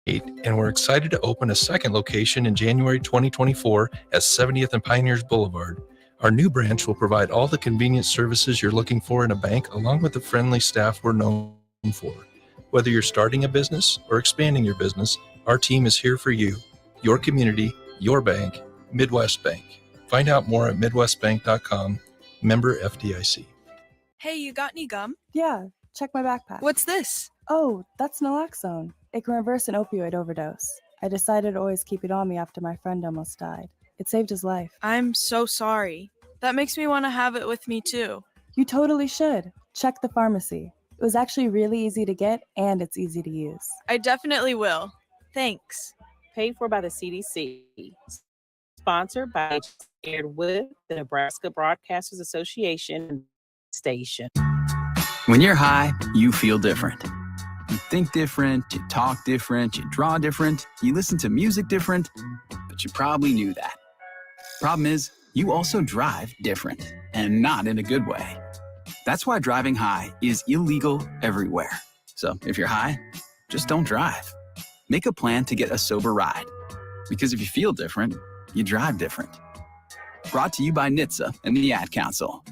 and we're excited to open a second location in January 2024 at 70th and Pioneers Boulevard. Our new branch will provide all the convenient services you're looking for in a bank, along with the friendly staff we're known for. Whether you're starting a business or expanding your business, our team is here for you, your community, your bank, Midwest Bank. Find out more at midwestbank.com, member FDIC. Hey, you got any gum? Yeah, check my backpack. What's this? Oh, that's naloxone. It can reverse an opioid overdose. I decided to always keep it on me after my friend almost died. It saved his life. I'm so sorry. That makes me want to have it with me too. You totally should. Check the pharmacy. It was actually really easy to get, and it's easy to use. I definitely will. Thanks. Paid for by the CDC. Sponsored by, aired with the Nebraska Broadcasters Association station. When you're high, you feel different. You think different, you talk different, you draw different, you listen to music different, but you probably knew that. Problem is, you also drive different, and not in a good way. That's why driving high is illegal everywhere. So if you're high, just don't drive. Make a plan to get a sober ride. Because if you feel different, you drive different. Brought to you by NHTSA and the Ad Council.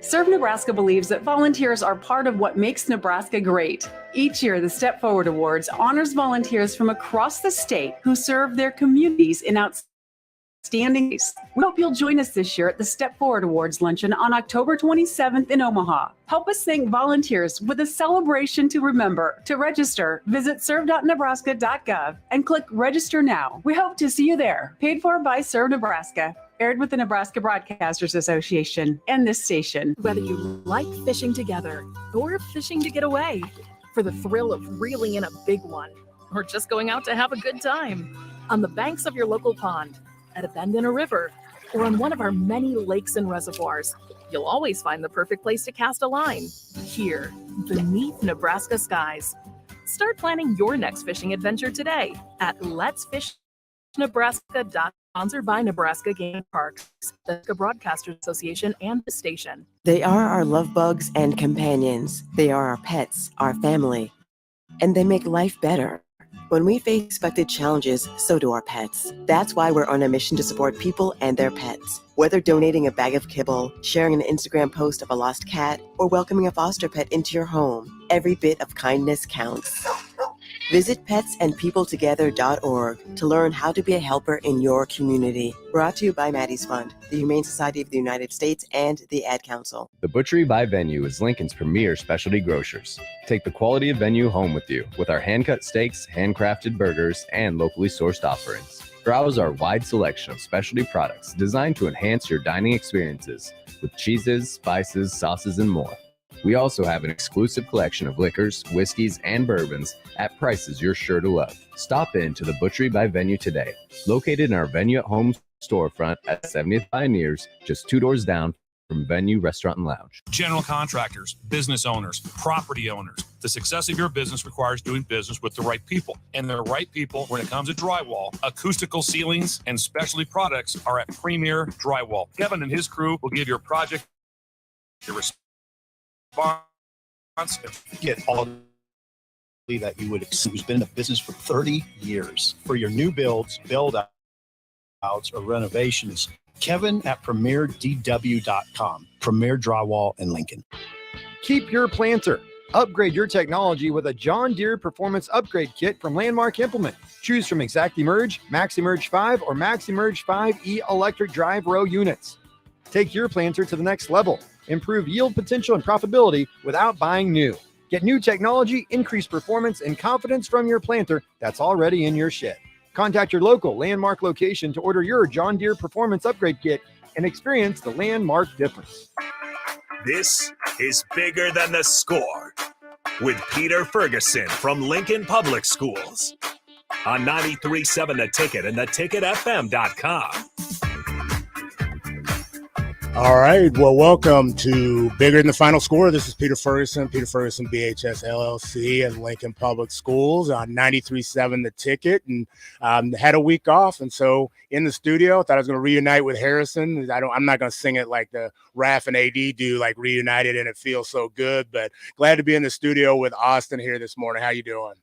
Serve Nebraska believes that volunteers are part of what makes Nebraska great. Each year, the Step Forward Awards honors volunteers from across the state who serve their communities in outstanding ways. We hope you'll join us this year at the Step Forward Awards luncheon on October 27th in Omaha. Help us thank volunteers with a celebration to remember. To register, visit serve.nebraska.gov and click Register Now. We hope to see you there. Paid for by Serve Nebraska. Aired with the Nebraska Broadcasters Association and this station. Whether you like fishing together or fishing to get away, for the thrill of reeling in a big one, or just going out to have a good time, on the banks of your local pond, at a bend in a river, or on one of our many lakes and reservoirs, you'll always find the perfect place to cast a line, here, beneath Nebraska skies. Start planning your next fishing adventure today at letsfishnebraska.com. Sponsored by Nebraska Game Parks, the Nebraska Broadcasters Association, and the station. They are our love bugs and companions. They are our pets, our family. And they make life better. When we face expected challenges, so do our pets. That's why we're on a mission to support people and their pets. Whether donating a bag of kibble, sharing an Instagram post of a lost cat, or welcoming a foster pet into your home, every bit of kindness counts. Visit petsandpeopletogether.org to learn how to be a helper in your community. Brought to you by Maddie's Fund, the Humane Society of the United States, and the Ad Council. The Butchery by Venue is Lincoln's premier specialty grocers. Take the quality of Venue home with you with our hand-cut steaks, handcrafted burgers, and locally sourced offerings. Browse our wide selection of specialty products designed to enhance your dining experiences with cheeses, spices, sauces, and more. We also have an exclusive collection of liquors, whiskeys, and bourbons at prices you're sure to love. Stop in to the Butchery by Venue today, located in our Venue at Home storefront at 70th Pioneers, just 2 doors down from Venue Restaurant and Lounge. General contractors, business owners, property owners. The success of your business requires doing business with the right people. And the right people, when it comes to drywall, acoustical ceilings, and specialty products, are at Premier Drywall. Kevin and his crew will give your project the response get all that you would expect. Who's been in the business for 30 years. For your new builds, build outs, or renovations, Kevin at premierdw.com. Premier Drywall in Lincoln. Keep your planter. Upgrade your technology with a John Deere Performance Upgrade Kit from Landmark Implement. Choose from ExactEmerge, MaxEmerge 5, or MaxEmerge 5E electric drive row units. Take your planter to the next level. Improve yield potential and profitability without buying new. Get new technology, increased performance, and confidence from your planter that's already in your shed. Contact your local Landmark location to order your John Deere Performance Upgrade Kit and experience the Landmark difference. This is Bigger Than the Score with Peter Ferguson from Lincoln Public Schools on 93.7 The Ticket and theticketfm.com. All right. Well, welcome to Bigger Than the Final Score. This is Peter Ferguson BHS LLC and Lincoln Public Schools on 93.7 The Ticket, and had a week off. And so in the studio, thought I was going to reunite with Harrison. I'm not going to sing it like the Raf and AD do, like reunited and it feels so good, but glad to be in the studio with Austin here this morning. How you doing?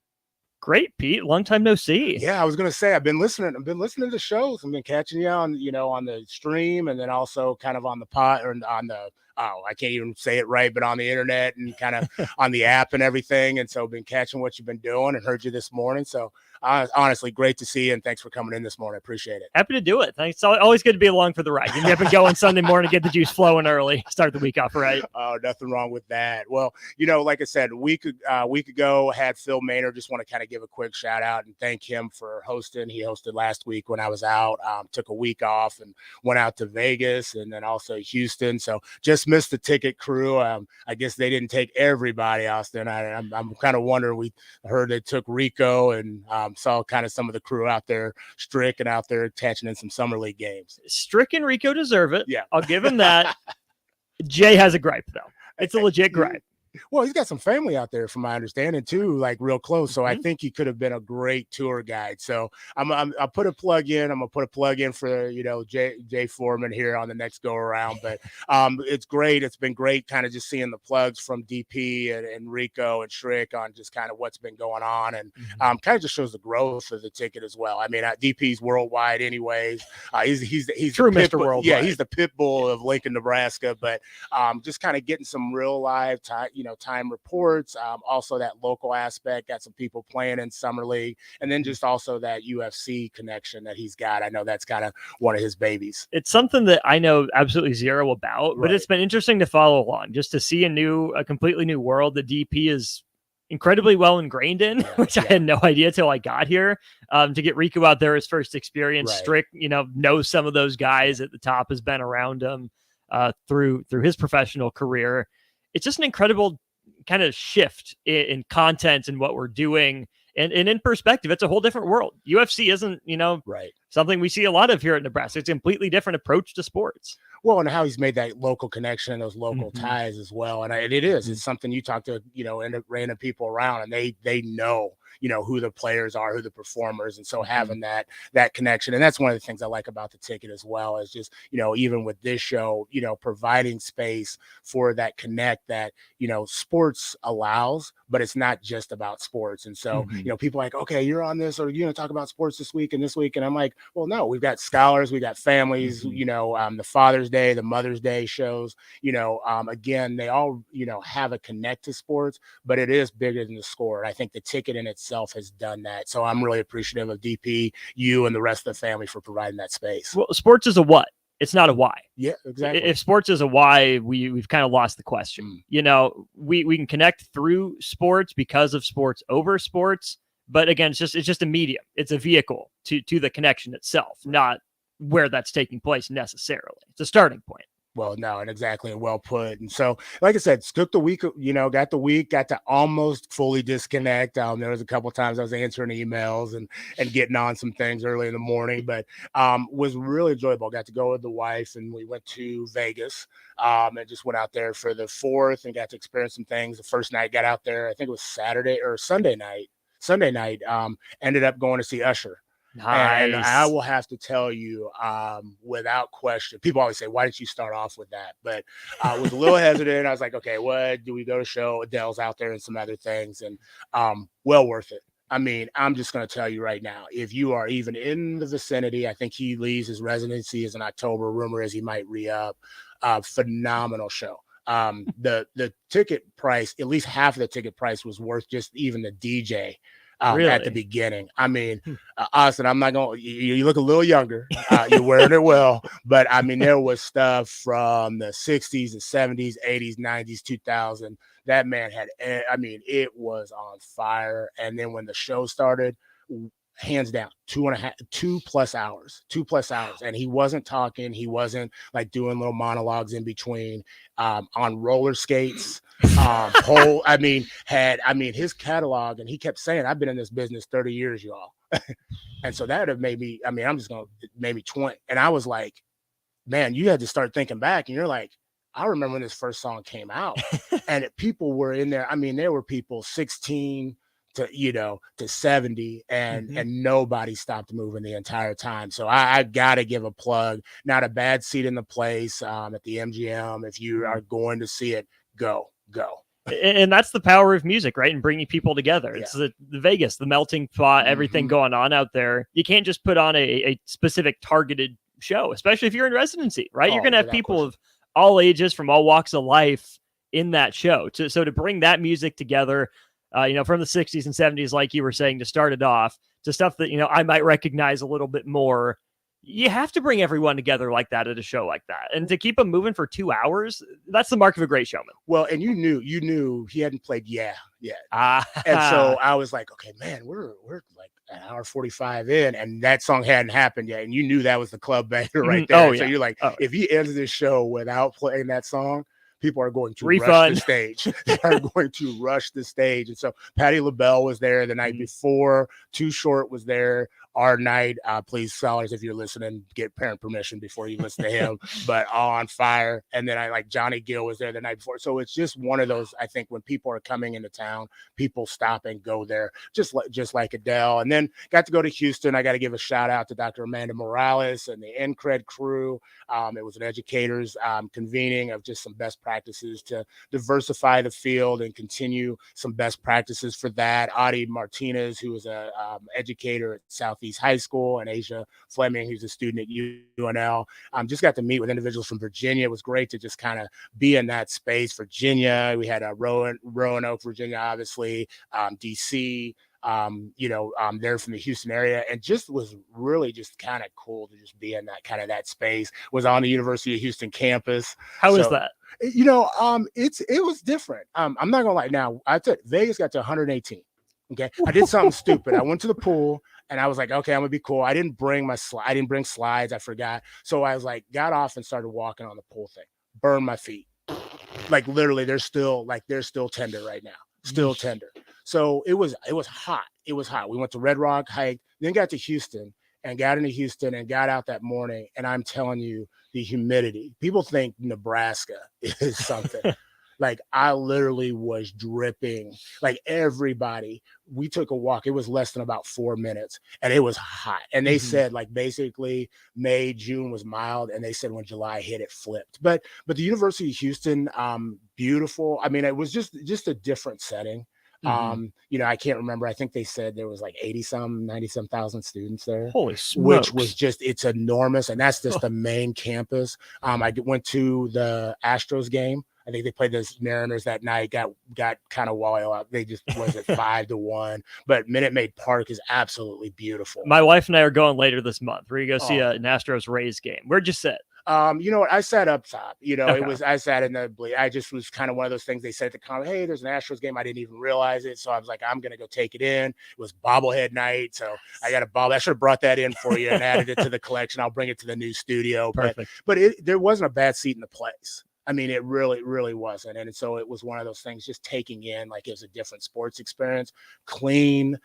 Great, Pete. Long time no see. Yeah, I was gonna say I've been listening to shows. I've been catching you on, on the stream, and then also kind of on the pod or on the I can't even say it right, but on the internet and kind of on the app and everything. And so been catching what you've been doing and heard you this morning. So honestly, great to see you, and thanks for coming in this morning. Appreciate it. Happy to do it. Thanks. It's always good to be along for the ride. You get going Sunday morning, get the juice flowing early, start the week off right. Oh, nothing wrong with that. Well, like I said, a week ago, I had Phil Maynard. Just want to kind of give a quick shout out and thank him for hosting. He hosted last week when I was out. Took a week off and went out to Vegas and then also Houston. So just missed the ticket crew. I guess they didn't take everybody, Austin. I'm kind of wondering. We heard they took Rico and saw kind of some of the crew out there, Strick and out there catching in some summer league games. Strick and Rico deserve it. Yeah, I'll give him that. Jay has a gripe though. It's a legit gripe. Well, he's got some family out there, from my understanding, too, like real close. So I think he could have been a great tour guide. So I'll put a plug in. I'm gonna put a plug in for Jay Foreman here on the next go around. But it's great. It's been great, kind of just seeing the plugs from DP and Rico and Shrick on just kind of what's been going on, and kind of just shows the growth of the ticket as well. I mean, DP's worldwide, anyways. He's true Mr. Worldwide. Yeah, he's the pit bull of Lincoln, Nebraska. But just kind of getting some real live time reports, also that local aspect, got some people playing in summer league, and then just also that UFC connection that he's got. I know that's kind of one of his babies. It's something that I know absolutely zero about, but it's been interesting to follow along, just to see a completely new world that DP is incredibly well ingrained in, which I had no idea till I got here. To get Rico out there, his first experience, Strick, knows some of those guys at the top, has been around him through his professional career. It's just an incredible kind of shift in content and what we're doing. And in perspective, it's a whole different world. UFC isn't, something we see a lot of here at Nebraska. It's a completely different approach to sports. Well, and how he's made that local connection and those local ties as well. And it's something you talk to, random people around, and they know, who the players are, who the performers. And so having that connection, and that's one of the things I like about the ticket as well, is just, even with this show, providing space for that connect that, sports allows, but it's not just about sports. And so, people are like, okay, you're on this, or you're going to talk about sports this week and this week. And I'm like, well, no, we've got scholars, we got families, the Father's Day, the Mother's Day shows, again, they all, have a connect to sports, but it is bigger than the score. And I think the ticket in itself has done that. So I'm really appreciative of DP, you, and the rest of the family for providing that space. Well, sports is a what? It's not a why. Yeah, exactly. If sports is a why, we've kind of lost the question. We can connect through sports because of sports over sports, but again, it's just a medium. It's a vehicle to the connection itself, not where that's taking place necessarily. It's a starting point. Well, no, and exactly, and well put. And so, like I said, took the week, got to almost fully disconnect. There was a couple of times I was answering emails and getting on some things early in the morning, but was really enjoyable. Got to go with the wife, and we went to Vegas and just went out there for the 4th and got to experience some things. The first night got out there, I think it was Sunday night, ended up going to see Usher. Nice. And I will have to tell you, without question, people always say, why didn't you start off with that? But I was a little hesitant. I was like, okay, what do we go to show? Adele's out there and some other things, and well worth it. I mean, I'm just going to tell you right now, if you are even in the vicinity, I think he leaves his residency is in October. Rumor is he might re-up. Phenomenal show. The ticket price, at least half of the ticket price, was worth just even the DJ. Really? At the beginning. I mean, Austin, I'm not going to, you look a little younger, you're wearing it well, but I mean, there was stuff from the 60s, the 70s, 80s, 90s, 2000. That man had, it was on fire. And then when the show started, hands down, 2+ hours. And he wasn't talking. He wasn't like doing little monologues in between, on roller skates, his catalog. And he kept saying, I've been in this business 30 years, y'all. And so that have made me, I'm just going to maybe 20. And I was like, man, you had to start thinking back, and you're like, I remember when this first song came out and people were in there. I mean, there were people 16 to 70 and nobody stopped moving the entire time. So I gotta give a plug. Not a bad seat in the place at the MGM. If you are going to see it, go. And that's the power of music, right? And bringing people together. It's the Vegas, the melting pot, everything going on out there. You can't just put on a specific targeted show, especially if you're in residency, right? You're going to have people of all ages from all walks of life in that show. So to bring that music together, from the 60s and 70s, like you were saying, to start it off, to stuff that, I might recognize a little bit more. You have to bring everyone together like that at a show like that. And to keep them moving for 2 hours, that's the mark of a great showman. Well, and you knew he hadn't played yet. And so I was like, okay, man, we're like an hour 45 in, and that song hadn't happened yet. And you knew that was the club banger right there. So you're like, if he ends this show without playing that song, people are going to rush the stage. They are going to rush the stage. And so Patti LaBelle was there the night before. Too Short was there our night. Please, scholars, if you're listening, get parent permission before you listen to him. But All on Fire. And then Johnny Gill was there the night before. So it's just one of those, I think, when people are coming into town, people stop and go there, just like Adele. And then got to go to Houston. I got to give a shout out to Dr. Amanda Morales and the NCRED crew. It was an educators convening of just some best practices to diversify the field and continue some best practices for that. Adi Martinez, who was a educator at Southeast High School, and Asia Fleming, who's a student at UNL. Just got to meet with individuals from Virginia. It was great to just kind of be in that space. Virginia, we had Roanoke, Virginia, obviously, DC. They're from the Houston area, and just was really just kind of cool to just be in that space. Was on the University of Houston campus. How is that? It was different. I'm not gonna lie. Now I took Vegas got to 118. Okay, I did something stupid. I went to the pool and I was like, okay, I'm gonna be cool. I didn't bring slides. I forgot. So I was like, got off and started walking on the pool thing. Burned my feet. Like literally, they're still tender right now. Still tender. So it was hot. It was hot. We went to Red Rock, hiked, then got to Houston and got into Houston and got out that morning. And I'm telling you, the humidity. People think Nebraska is something. Like I literally was dripping. Like everybody, we took a walk. It was less than about 4 minutes and it was hot. And they said basically May, June was mild. And they said when July hit, it flipped. But the University of Houston, beautiful. I mean, it was just a different setting. I can't remember. I think they said there was 90-some thousand students there. Holy smokes. Which was it's enormous. And that's just the main campus. I went to the Astros game. I think they played the Mariners that night, got kind of wild up. They just was at 5-1. But Minute Maid Park is absolutely beautiful. My wife and I are going later this month. We're going to go see an Astros Rays game. Where'd you sit? You know what? I sat up top. Okay. I sat in the I just was kind of one of those things they said at the comment, hey, there's an Astros game. I didn't even realize it. So I was like, I'm going to go take it in. It was bobblehead night. So I got a bobble. I should have brought that in for you and added it to the collection. I'll bring it to the new studio. Perfect. But there wasn't a bad seat in the place. I mean, it really wasn't. And so it was one of those things just taking in it was a different sports experience, clean.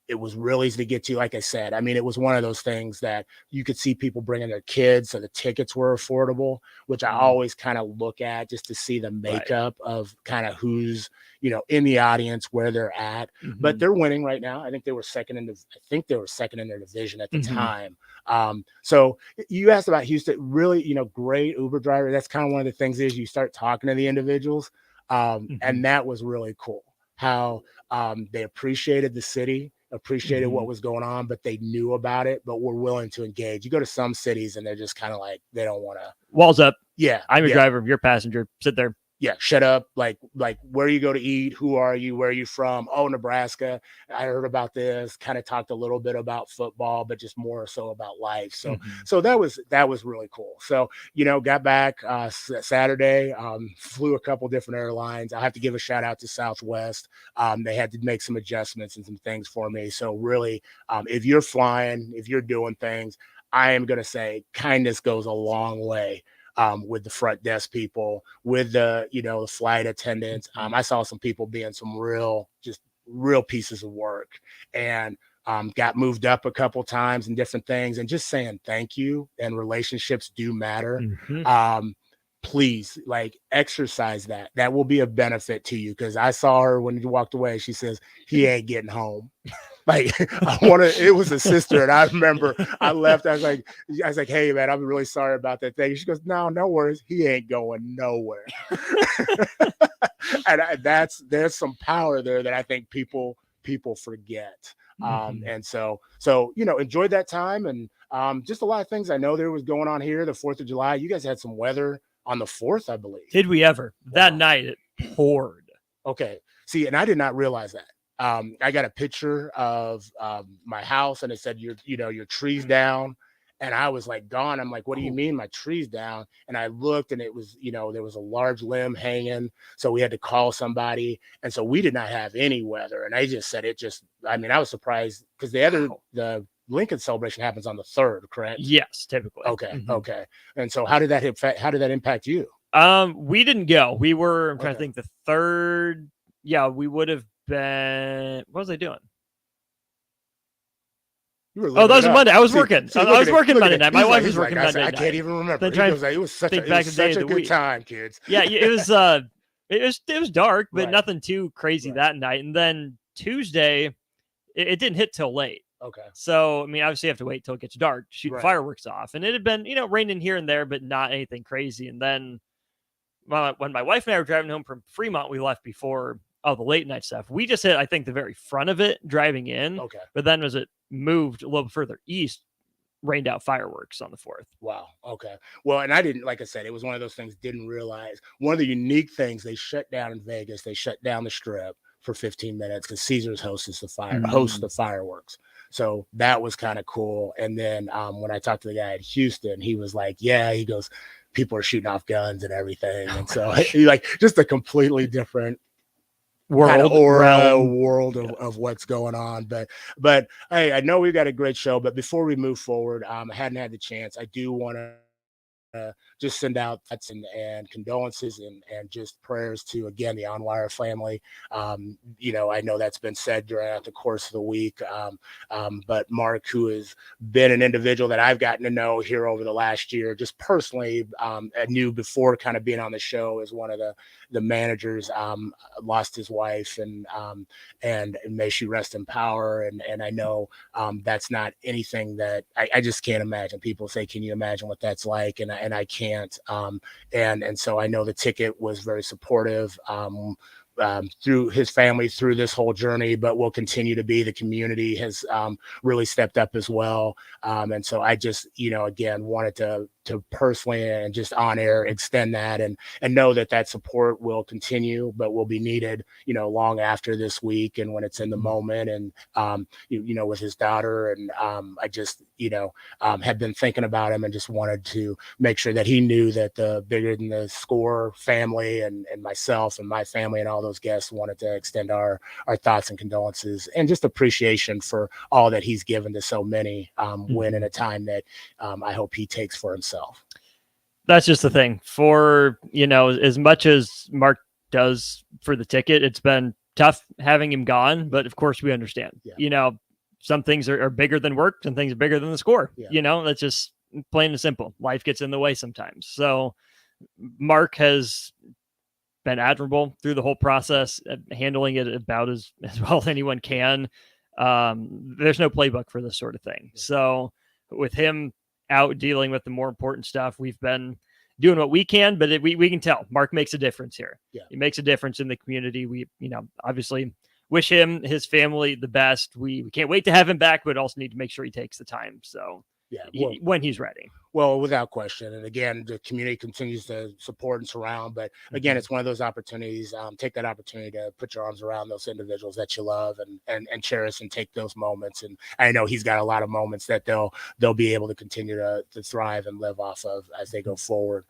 It was really easy to get to, like I said. I mean, it was one of those things that you could see people bringing their kids, so the tickets were affordable, which I always kind of look at just to see the makeup of kind of who's, in the audience, where they're at. But they're winning right now. I think they were second in their division at the time. So you asked about Houston, really, great Uber driver. That's kind of one of the things is you start talking to the individuals. And that was really cool how they appreciated the city, appreciated what was going on, but they knew about it, but were willing to engage. You go to some cities and they're just kind of like, they don't want to. Walls up. Yeah. I'm your driver, your passenger. Sit there. Yeah, shut up. Like where you go to eat, who are you, where are you from? Oh, Nebraska. I heard about this, kind of talked a little bit about football, but just more so about life. So so that was really cool. So, got back Saturday, flew a couple different airlines. I have to give a shout out to Southwest. They had to make some adjustments and some things for me. So really, if you're flying, if you're doing things, I am going to say kindness goes a long way. With the front desk people, with the the flight attendants. I saw some people being some real pieces of work, and got moved up a couple times and different things, and just saying thank you. And relationships do matter. Please exercise that. That will be a benefit to you, because I saw her when you walked away. She says he ain't getting home. It was a sister. And I remember I left. I was like, hey man, I'm really sorry about that thing. She goes, no worries. He ain't going nowhere. there's some power there that I think people forget. And so enjoyed that time, and just a lot of things I know there was going on here. The 4th of July, you guys had some weather on the 4th, I believe. Did we ever? That night it poured. Okay. See, and I did not realize that. I got a picture of my house, and it said your tree's down. And I was like gone. I'm like, what do you mean my tree's down? And I looked, and it was, there was a large limb hanging. So we had to call somebody. And so we did not have any weather. And I just said I was surprised because the Lincoln celebration happens on the 3rd, correct? Yes, typically. Okay. Okay. And so how did that impact you? We didn't go. We were, I'm trying to think, the 3rd. Yeah, we would have been, what was I doing? That was Monday. I was working. I was working Monday night. My wife was working Monday night. I can't even remember. It was such a good time, kids. Yeah, it was it was dark, but nothing too crazy that night. And then Tuesday, it didn't hit till late. Okay. So, I mean, obviously you have to wait till it gets dark to shoot fireworks off. And it had been, raining here and there, but not anything crazy. And then when my wife and I were driving home from Fremont, we left before all the late night stuff. We just hit, I think, the very front of it driving in. Okay. But then as it moved a little further east, rained out fireworks on the 4th. Wow. Okay. Well, and I didn't, like I said, it was one of those things, didn't realize. One of the unique things, they shut down in Vegas, they shut down the Strip for 15 minutes because Caesars hosts the fireworks. So that was kind of cool. And then when I talked to the guy at Houston, he was like, yeah, he goes, people are shooting off guns and everything. And so just a completely different world of what's going on. But hey, I know we've got a great show, but before we move forward, I hadn't had the chance. I do want to just send out thoughts and condolences and just prayers to, again, the Onwire family. I know that's been said throughout the course of the week. But Mark, who has been an individual that I've gotten to know here over the last year, just personally, I knew before kind of being on the show as one of the managers, lost his wife, and may she rest in power. And I know that's not anything that I just can't imagine. People say, can you imagine what that's like? And I can't. And so I know the ticket was very supportive through his family through this whole journey, but will continue to be. The community has really stepped up as well. And so I just, again, wanted to personally and just on air extend that and know that support will continue, but will be needed, long after this week and when it's in the moment. And, with his daughter, and I just, had been thinking about him and just wanted to make sure that he knew that the Bigger Than the Score family and myself and my family and all those guests wanted to extend our thoughts and condolences and just appreciation for all that he's given to so many, when in a time that I hope he takes for himself. That's just the thing. For, as much as Mark does for the ticket, it's been tough having him gone, but of course we understand. Yeah. Some things are bigger than work, some things are bigger than the score. Yeah. That's just plain and simple. Life gets in the way sometimes. So Mark has been admirable through the whole process, handling it about as well as anyone can. There's no playbook for this sort of thing. Yeah. So with him out dealing with the more important stuff, we've been doing what we can, but we can tell Mark makes a difference here. Yeah. He makes a difference in the community. We, obviously wish him, his family the best. We can't wait to have him back, but also need to make sure he takes the time. So when he's ready. Well, without question. And again, the community continues to support and surround. But again, it's one of those opportunities. Take that opportunity to put your arms around those individuals that you love and cherish and take those moments. And I know he's got a lot of moments that they'll be able to continue to thrive and live off of as they go forward.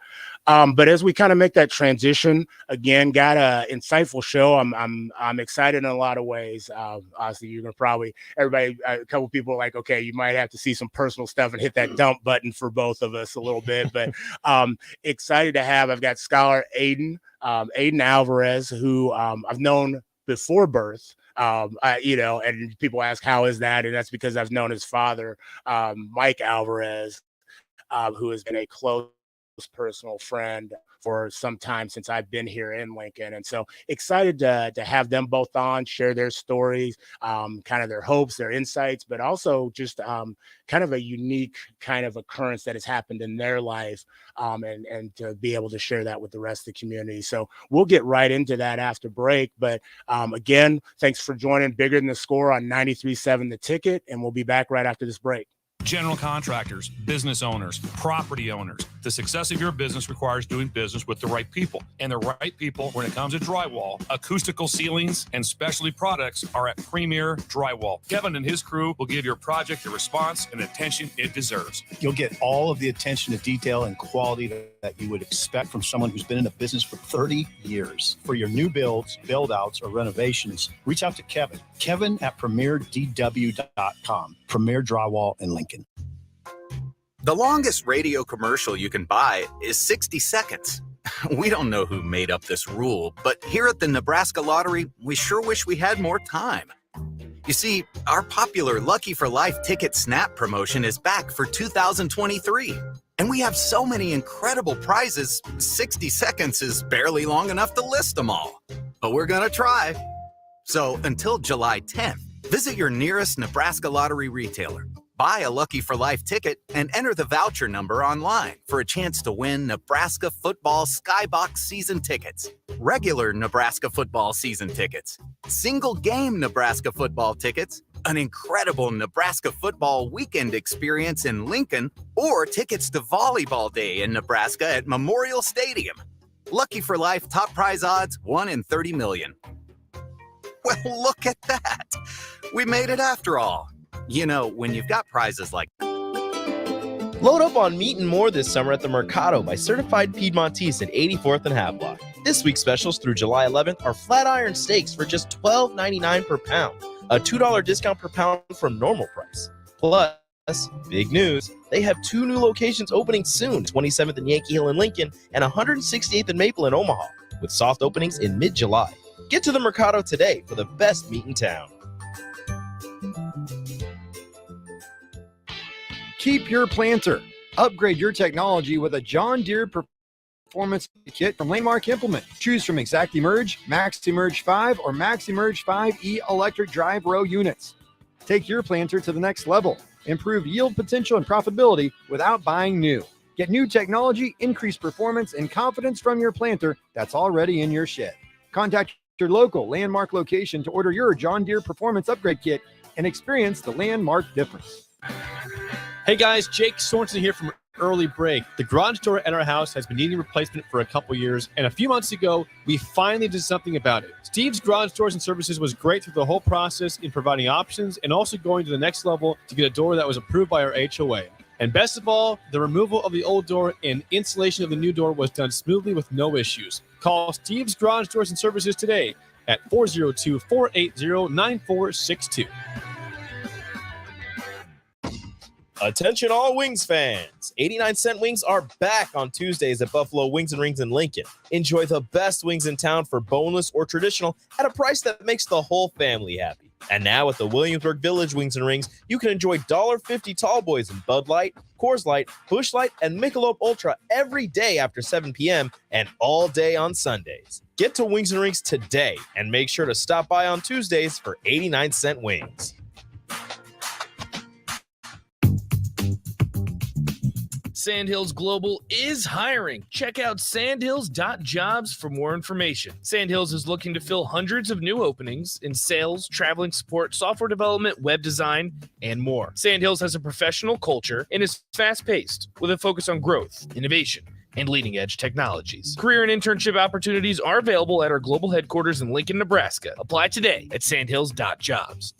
But as we kind of make that transition, again, got a insightful show. I'm excited in a lot of ways. Honestly, you're gonna probably a couple people are like, okay, you might have to see some personal stuff and hit that dump button for both of us a little bit, but excited to have. I've got scholar Aiden Alvarez, who I've known before birth. And people ask, how is that? And that's because I've known his father, Mike Alvarez, who has been a close personal friend for some time since I've been here in Lincoln. And so excited to have them both on, share their stories, kind of their hopes, their insights, but also just kind of a unique kind of occurrence that has happened in their life, and to be able to share that with the rest of the community. So we'll get right into that after break. But again, thanks for joining Bigger Than the Score on 93.7 The Ticket, and we'll be back right after this break. General contractors, business owners, property owners. The success of your business requires doing business with the right people. And the right people, when it comes to drywall, acoustical ceilings, and specialty products, are at Premier Drywall. Kevin and his crew will give your project the response and attention it deserves. You'll get all of the attention to detail and quality that you would expect from someone who's been in the business for 30 years. For your new builds, build-outs, or renovations, reach out to Kevin. Kevin at premierdw.com. Premier Drywall in Lincoln. The longest radio commercial you can buy is 60 seconds. We don't know who made up this rule, but here at the Nebraska Lottery, we sure wish we had more time. You see, our popular Lucky for Life Ticket Snap promotion is back for 2023. And we have so many incredible prizes, 60 seconds is barely long enough to list them all. But we're gonna try. So until July 10th, visit your nearest Nebraska Lottery retailer. Buy a Lucky for Life ticket and enter the voucher number online for a chance to win Nebraska football Skybox season tickets, regular Nebraska football season tickets, single game Nebraska football tickets, an incredible Nebraska football weekend experience in Lincoln, or tickets to Volleyball Day in Nebraska at Memorial Stadium. Lucky for Life top prize odds 1 in 30 million. Well, look at that. We made it after all. You know, when you've got prizes like Load up on meat and more this summer at the Mercado by Certified Piedmontese at 84th and Havelock. This week's specials through July 11th are flat iron steaks for just $12.99 per pound, a $2 discount per pound from normal price. Plus, big news, they have 2 new locations opening soon, 27th and Yankee Hill in Lincoln and 168th and Maple in Omaha, with soft openings in mid-July. Get to the Mercado today for the best meat in town. Keep your planter. Upgrade your technology with a John Deere Performance Kit from Landmark Implement. Choose from ExactEmerge, MaxEmerge 5, or MaxEmerge 5E electric drive row units. Take your planter to the next level. Improve yield potential and profitability without buying new. Get new technology, increased performance, and confidence from your planter that's already in your shed. Contact your local Landmark location to order your John Deere Performance Upgrade Kit and experience the Landmark difference. Hey guys, Jake Sorensen here from Early Break. The garage door at our house has been needing replacement for a couple years, and a few months ago, we finally did something about it. Steve's Garage Doors and Services was great through the whole process in providing options and also going to the next level to get a door that was approved by our HOA. And best of all, the removal of the old door and installation of the new door was done smoothly with no issues. Call Steve's Garage Doors and Services today at 402-480-9462. Attention all Wings fans! 89-cent wings are back on Tuesdays at Buffalo Wings and Rings in Lincoln. Enjoy the best wings in town for boneless or traditional at a price that makes the whole family happy. And now at the Williamsburg Village Wings and Rings, you can enjoy $1.50 tall boys in Bud Light, Coors Light, Busch Light, and Michelob Ultra every day after 7 p.m. and all day on Sundays. Get to Wings and Rings today and make sure to stop by on Tuesdays for 89-cent wings. Sandhills Global is hiring. Check out sandhills.jobs for more information. Sandhills is looking to fill hundreds of new openings in sales, traveling support, software development, web design, and more. Sandhills has a professional culture and is fast-paced with a focus on growth, innovation, and leading-edge technologies. Career and internship opportunities are available at our global headquarters in Lincoln, Nebraska. Apply today at sandhills.jobs.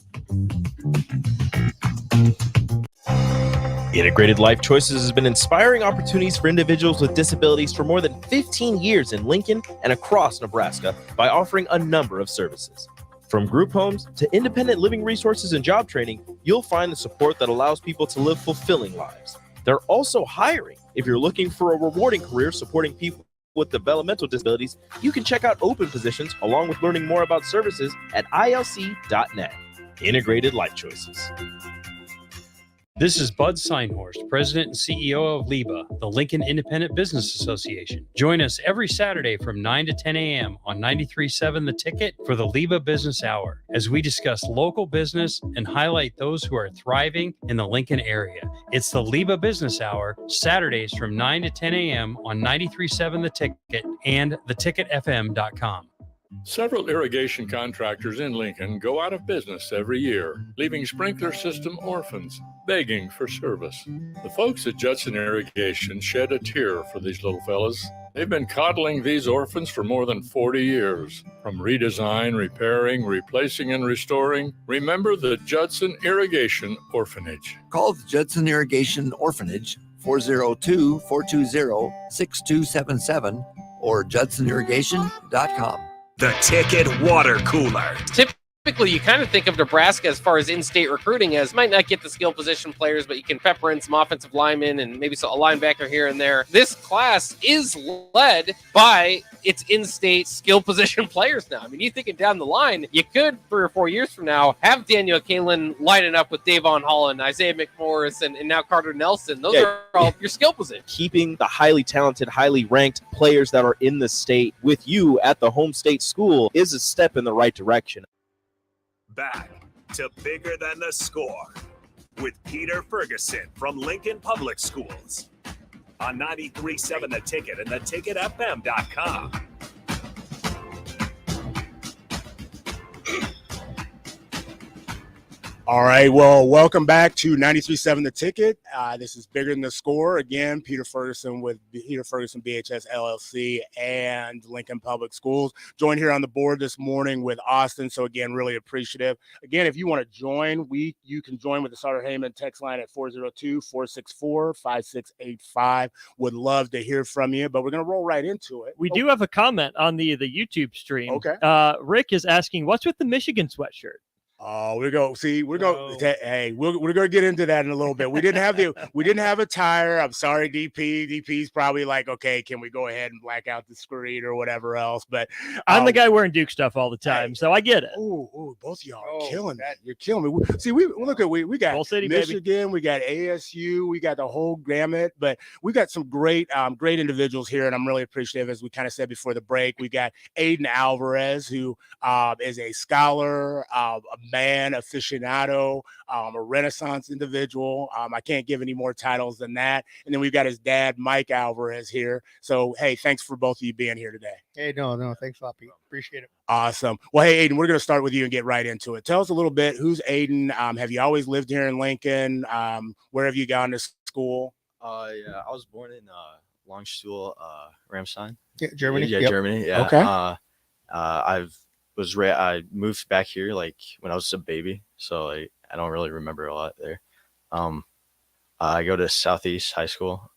Integrated Life Choices has been inspiring opportunities for individuals with disabilities for more than 15 years in Lincoln and across Nebraska by offering a number of services. From group homes to independent living resources and job training, you'll find the support that allows people to live fulfilling lives. They're also hiring. If you're looking for a rewarding career supporting people with developmental disabilities, you can check out open positions along with learning more about services at ilc.net. Integrated Life Choices. This is Bud Seinhorst, President and CEO of LIBA, the Lincoln Independent Business Association. Join us every Saturday from 9 to 10 a.m. on 93.7 The Ticket for the LIBA Business Hour, as we discuss local business and highlight those who are thriving in the Lincoln area. It's the LIBA Business Hour, Saturdays from 9 to 10 a.m. on 93.7 The Ticket and theticketfm.com. Several irrigation contractors in Lincoln go out of business every year, leaving sprinkler system orphans begging for service. The folks at Judson Irrigation shed a tear for these little fellas. They've been coddling these orphans for more than 40 years. From redesign, repairing, replacing, and restoring, remember the Judson Irrigation Orphanage. Call the Judson Irrigation Orphanage 402-420-6277 or judsonirrigation.com. The Ticket Water Cooler. Typically, you kind of think of Nebraska as far as in-state recruiting as might not get the skill position players, but you can pepper in some offensive linemen and maybe a linebacker here and there. This class is led by its in-state skill position players now. I mean, you thinking down the line, you could 3 or 4 years from now have Daniel Kalen lining up with Davon Holland, Isaiah McMorris, and now Carter Nelson. Those are all your skill positions. Keeping the highly talented, highly ranked players that are in the state with you at the home state school is a step in the right direction. Back to Bigger Than the Score with Peter Ferguson from Lincoln Public Schools on 93.7 The Ticket and theticketfm.com. All right, well, welcome back to 93.7 The Ticket. This is Bigger Than the Score. Again, Peter Ferguson with Peter Ferguson BHS LLC and Lincoln Public Schools. Joined here on the board this morning with Austin. So again, really appreciative. Again, if you want to join, you can join with the Sutter Heyman text line at 402-464-5685. Would love to hear from you, but we're going to roll right into it. We do have a comment on the YouTube stream. Okay. Rick is asking, what's with the Michigan sweatshirt? Oh, we're going to get into that in a little bit. We didn't have a tire. I'm sorry, DP. DP's probably like, okay, can we go ahead and black out the screen or whatever else? But I'm the guy wearing Duke stuff all the time, so I get it. Oh, both of y'all are killing that. You're killing me. See, we got City, Michigan, baby. we got ASU, we got the whole gamut, but we got some great individuals here, and I'm really appreciative. As we kind of said before the break, we got Aiden Alvarez, who is a scholar, a man aficionado, a Renaissance individual. I can't give any more titles than that. And then we've got his dad, Mike Alvarez, here. So, hey, thanks for both of you being here today. Hey, no, thanks a lot, Pete. Appreciate it. Awesome. Well, hey, Aiden, we're going to start with you and get right into it. Tell us a little bit. Who's Aiden? Have you always lived here in Lincoln? Where have you gone to school? Yeah, I was born in Longstuhl, Ramstein. Yeah, Germany. Yeah, Yep. Germany. Yeah. Okay. I moved back here like when I was a baby, so like I don't really remember a lot there. I go to Southeast High School,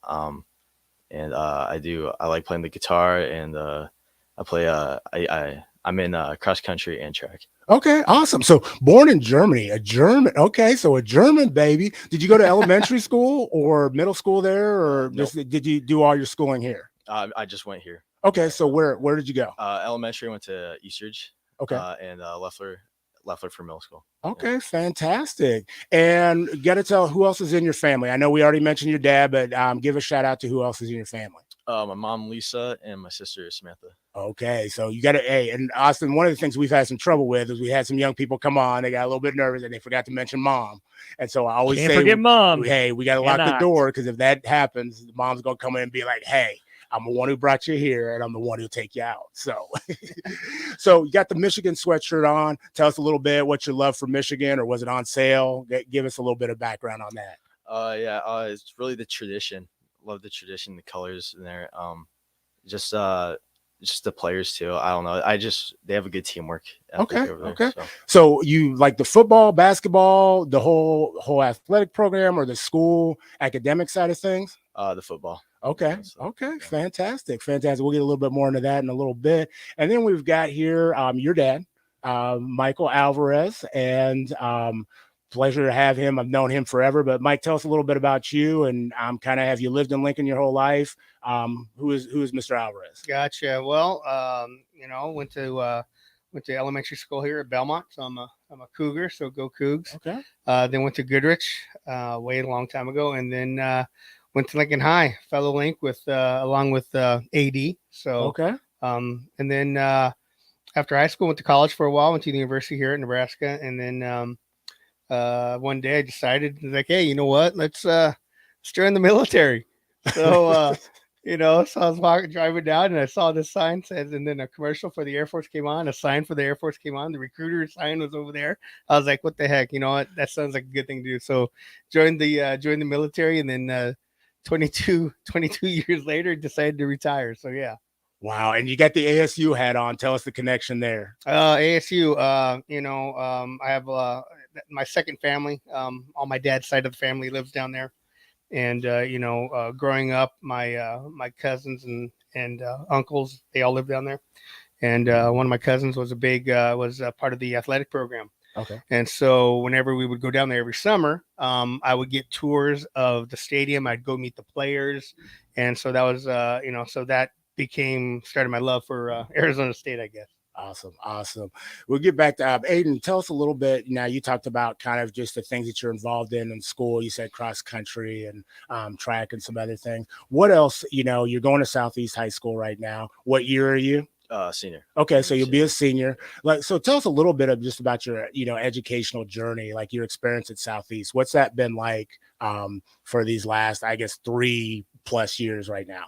and I like playing the guitar, and I play I'm in cross country and track. Okay, awesome. So born in Germany, a German. Okay, so a German baby. Did you go to elementary school or middle school there, or did you do all your schooling here? I just went here. Okay, so where did you go? Elementary, went to Eastridge. Okay. And Leffler for middle school. Okay, fantastic. And got to tell who else is in your family. I know we already mentioned your dad, but give a shout out to who else is in your family. My mom, Lisa, and my sister, Samantha. Okay, so you got to, and Austin, one of the things we've had some trouble with is we had some young people come on, they got a little bit nervous and they forgot to mention mom. And so I always Can't say, forget mom. Hey, we got to lock the Cannot. door, because if that happens, the mom's going to come in and be like, hey, I'm the one who brought you here, and I'm the one who'll take you out. So, so you got the Michigan sweatshirt on. Tell us a little bit what you love for Michigan, or was it on sale? Give us a little bit of background on that. It's really the tradition. Love the tradition, the colors in there. Just the players too. I don't know. They have a good teamwork. Okay. Over there, Okay. so. So you like the football, basketball, the whole athletic program, or the school academic side of things? The football. Okay. Okay. Fantastic. Fantastic. We'll get a little bit more into that in a little bit. And then we've got here your dad, Michael Alvarez, and pleasure to have him. I've known him forever, but Mike, tell us a little bit about you, and kind of, have you lived in Lincoln your whole life? Who is Mr. Alvarez? Gotcha. Well, went to went to elementary school here at Belmont, so I'm a Cougar, so go Cougs. Okay. Then went to Goodrich, way a long time ago, and then went to Lincoln High, fellow Link with along with AD. So Okay. and then after high school, went to college for a while, went to the university here at Nebraska, and then one day I decided, like, hey, you know what? Let's join the military. So so I was driving down and I saw this sign says, and then a commercial for the Air Force came on, a sign for the Air Force came on, the recruiter sign was over there. I was like, what the heck? You know what? That sounds like a good thing to do. So joined the military, and then 22 years later decided to retire. So yeah. Wow. And you got the ASU hat on. Tell us the connection there. ASU, I have my second family, on my dad's side of the family lives down there. And, growing up, my cousins and uncles, they all live down there. And one of my cousins was was part of the athletic program. Okay. And so whenever we would go down there every summer, I would get tours of the stadium. I'd go meet the players. And so that was, so that started my love for Arizona State, I guess. Awesome. We'll get back to Aiden. Tell us a little bit. Now, you talked about kind of just the things that you're involved in school. You said cross country and track and some other things. What else? You're going to Southeast High School right now. What year are you? Senior. Okay, so you'll be a senior. So tell us a little bit of just about your educational journey, like your experience at Southeast. What's that been like for these last, I guess, 3+ years right now?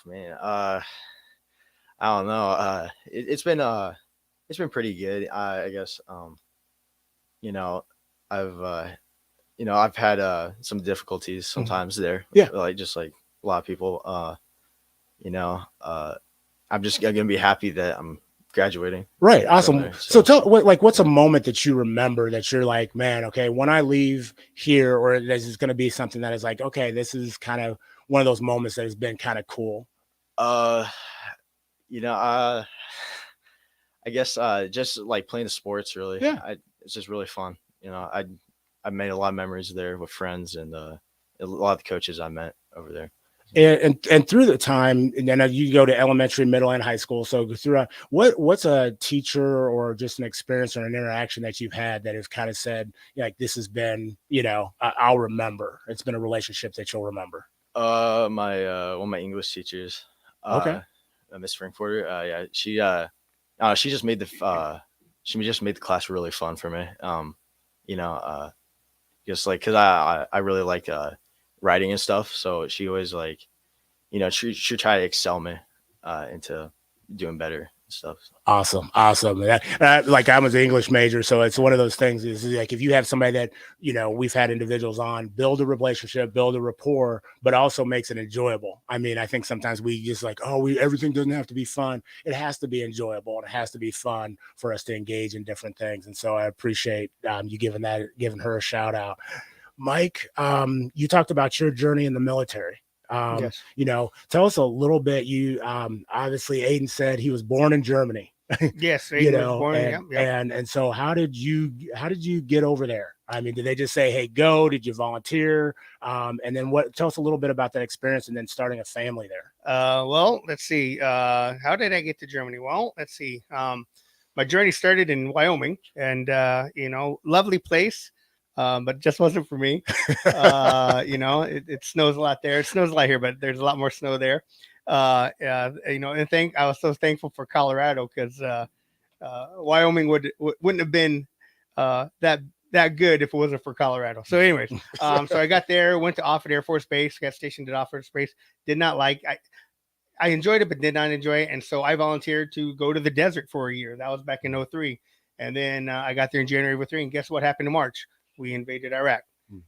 Man, I don't know. It's been pretty good. I guess. I've had some difficulties sometimes there. Yeah. Just like a lot of people. I'm just gonna be happy that I'm graduating. Right. Awesome. There, So tell what's a moment that you remember that you're like, man, okay, when I leave here, or this is going to be something that is like, okay, this is kind of one of those moments that has been kind of cool. I guess just like playing the sports, really. Yeah. It's just really fun. I made a lot of memories there with friends and a lot of the coaches I met over there. And through the time, and then you go to elementary, middle, and high school. So throughout, what's a teacher or just an experience or an interaction that you've had that has kind of said, like, this has been, I'll remember. It's been a relationship that you'll remember. One of my English teachers. Okay. Miss Frankfurter. Yeah, she just made the class really fun for me. Just like, cause I really like writing and stuff. So she always she try to excel me into doing better and stuff. Awesome. Like, I was an English major, so it's one of those things is like, if you have somebody that, we've had individuals on, build a relationship, build a rapport, but also makes it enjoyable. I mean, I think sometimes we just like, everything doesn't have to be fun. It has to be enjoyable, and it has to be fun for us to engage in different things. And so I appreciate you giving her a shout out. Mike, you talked about your journey in the military. Yes. Tell us a little bit. You obviously, Aiden said he was born in Germany. Yes, Aiden was born. And so how did you get over there? I mean, did they just say, hey, go? Did you volunteer? And then tell us a little bit about that experience and then starting a family there. Well, let's see. How did I get to Germany? Well, let's see. My journey started in Wyoming, and lovely place. But it just wasn't for me. It snows a lot there. It snows a lot here, but there's a lot more snow there. I was so thankful for Colorado, because Wyoming wouldn't have been that good if it wasn't for Colorado. So anyways, so I got there, went to Offutt Air Force Base, got stationed at Offutt Air Force Base. Did not like I enjoyed it, but did not enjoy it. And so I volunteered to go to the desert for a year. That was back in 2003. And then I got there in January of 2003. And guess what happened in March? We invaded Iraq.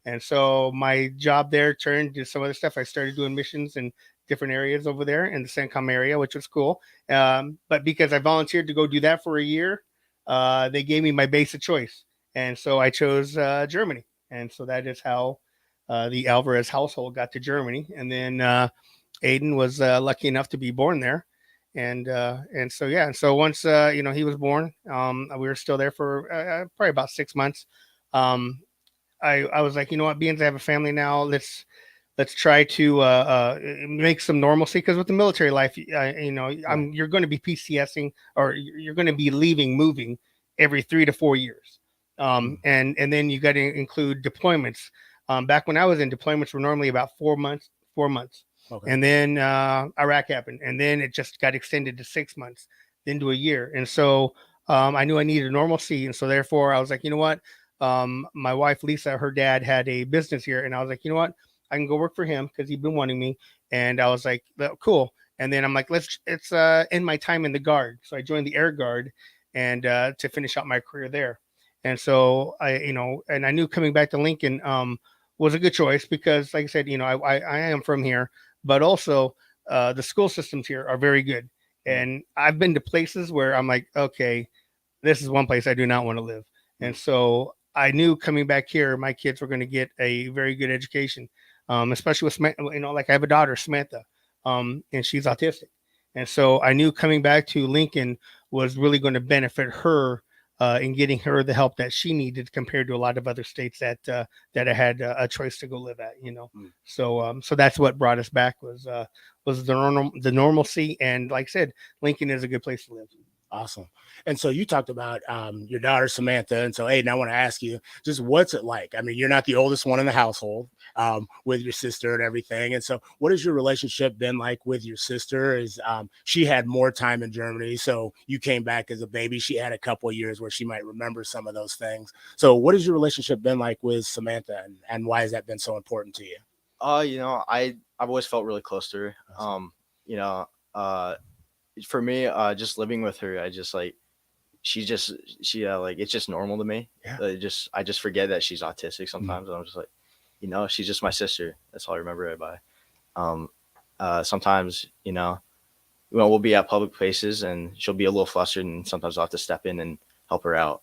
And so my job there turned to some other stuff. I started doing missions in different areas over there in the CENTCOM area, which was cool. But because I volunteered to go do that for a year, they gave me my base of choice. And so I chose Germany. And so that is how the Alvarez household got to Germany. And then Aiden was lucky enough to be born there. And so, yeah. And so once, he was born, we were still there for probably about 6 months. I was like, you know what, being I have a family now, let's try to make some normalcy, because with the military life, you're going to be PCSing, or you're going to be moving every 3 to 4 years. And then you got to include deployments. Back when I was in, deployments were normally about 4 months. Okay. And then Iraq happened, and then it just got extended to 6 months, then to a year. And so I knew I needed normalcy. And so therefore I was like, you know what? My wife, Lisa, her dad had a business here. And I was like, you know what? I can go work for him because he'd been wanting me. And I was like, cool. And then I'm like, it's end my time in the Guard. So I joined the Air Guard and to finish out my career there. And so I knew coming back to Lincoln was a good choice because, like I said, I am from here, but also the school systems here are very good. And I've been to places where I'm like, okay, this is one place I do not want to live. And so I knew coming back here, my kids were going to get a very good education, especially with, like I have a daughter, Samantha, and she's autistic. And so I knew coming back to Lincoln was really going to benefit her in getting her the help that she needed compared to a lot of other states that I had a choice to go live at, So that's what brought us back was the normalcy. And like I said, Lincoln is a good place to live. Awesome. And so you talked about your daughter, Samantha. And so, Aiden, I want to ask you, just what's it like? I mean, you're not the oldest one in the household with your sister and everything. And so what has your relationship been like with your sister? Is she had more time in Germany, so you came back as a baby. She had a couple of years where she might remember some of those things. So what has your relationship been like with Samantha, and why has that been so important to you? I've always felt really close to her. For me, just living with her, I just like, it's just normal to me. Yeah. I just forget that she's autistic sometimes. And I'm just like, she's just my sister. That's all I remember her by. Sometimes, we'll be at public places and she'll be a little flustered, and sometimes I'll have to step in and help her out,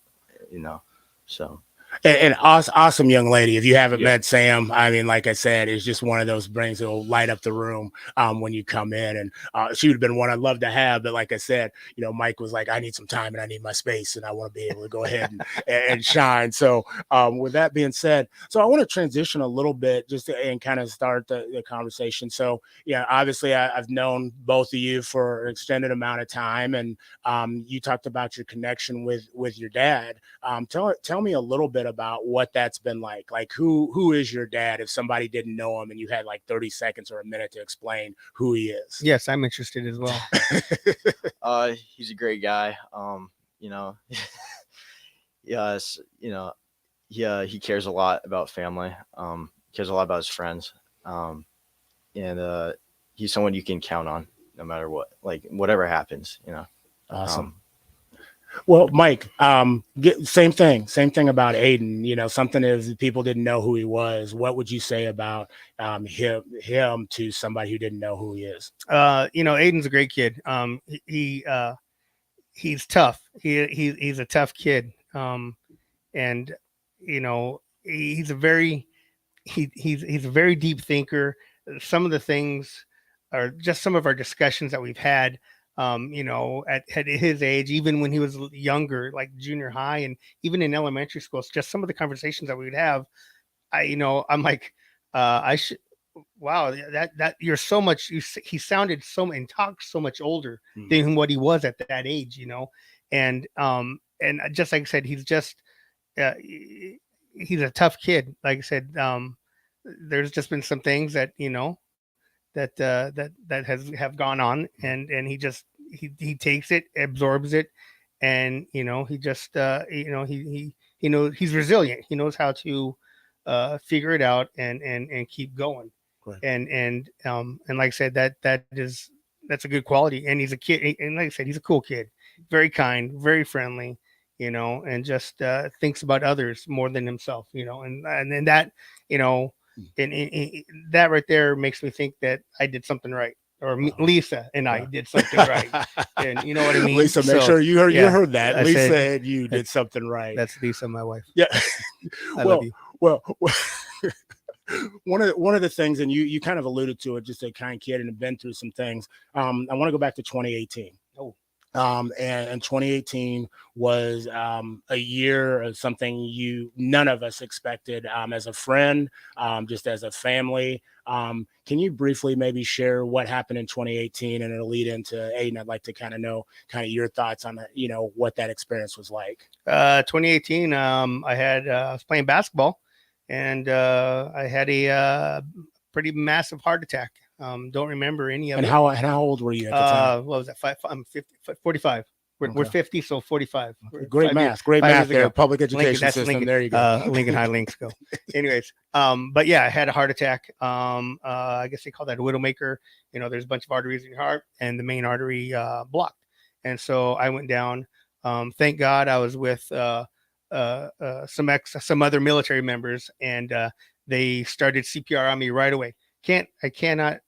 so. And awesome young lady. If you haven't met Sam, I mean, like I said, it's just one of those brains that will light up the room when you come in. And she would have been one I'd love to have. But like I said, Mike was like, I need some time and I need my space and I want to be able to go ahead and shine. So with that being said, so I want to transition a little bit and kind of start the conversation. So, obviously I've known both of you for an extended amount of time. And you talked about your connection with your dad. Tell me a little bit about what that's been like who is your dad, if somebody didn't know him and you had like 30 seconds or a minute to explain who he is. Yes, I'm interested as well. He's a great guy. He cares a lot about family, cares a lot about his friends, and he's someone you can count on no matter what, like whatever happens. Awesome. Well, Mike, same thing about Aiden. Something if people didn't know who he was, what would you say about him to somebody who didn't know who he is? Aiden's a great kid. He's tough. He's a tough kid. And he's a very deep thinker. Some of the things are just some of our discussions that we've had. At his age, even when he was younger, like junior high and even in elementary school, it's just some of the conversations that we would have. I'm like, wow, that you're so much, he sounded so and talked so much older than what he was at that age, and just like I said, he's just, he's a tough kid. Like I said, there's just been some things that, that have gone on, and he just he takes it, absorbs it, and he just he knows he's resilient. He knows how to figure it out and keep going. Right. And like I said, that's a good quality. And he's a kid, and like I said, he's a cool kid, very kind, very friendly, and just thinks about others more than himself, and then that, and that right there makes me think that I did something right, or Lisa and I did something right. And you know what I mean? Lisa, make sure you heard that. I Lisa said, and you did something right. That's Lisa, my wife. Yeah. I love you. Well, one of the things, and you kind of alluded to it, just a kind kid and have been through some things. I want to go back to 2018. Oh. And 2018 was a year of something none of us expected, as a friend, just as a family. Can you briefly maybe share what happened in 2018, and it'll lead into Aiden? I'd like to kind of know your thoughts on what that experience was like. 2018, I was playing basketball, and I had a pretty massive heart attack. Don't remember any of and it. How old were you at the time? What was that? I'm 45. We're 50, so 45. Great math there. Public education system. Lincoln, there you go. Lincoln High Links go. Anyways, but yeah, I had a heart attack. I guess they call that a widowmaker. There's a bunch of arteries in your heart, and the main artery blocked. And so I went down. Thank God I was with some other military members, and they started CPR on me right away. I cannot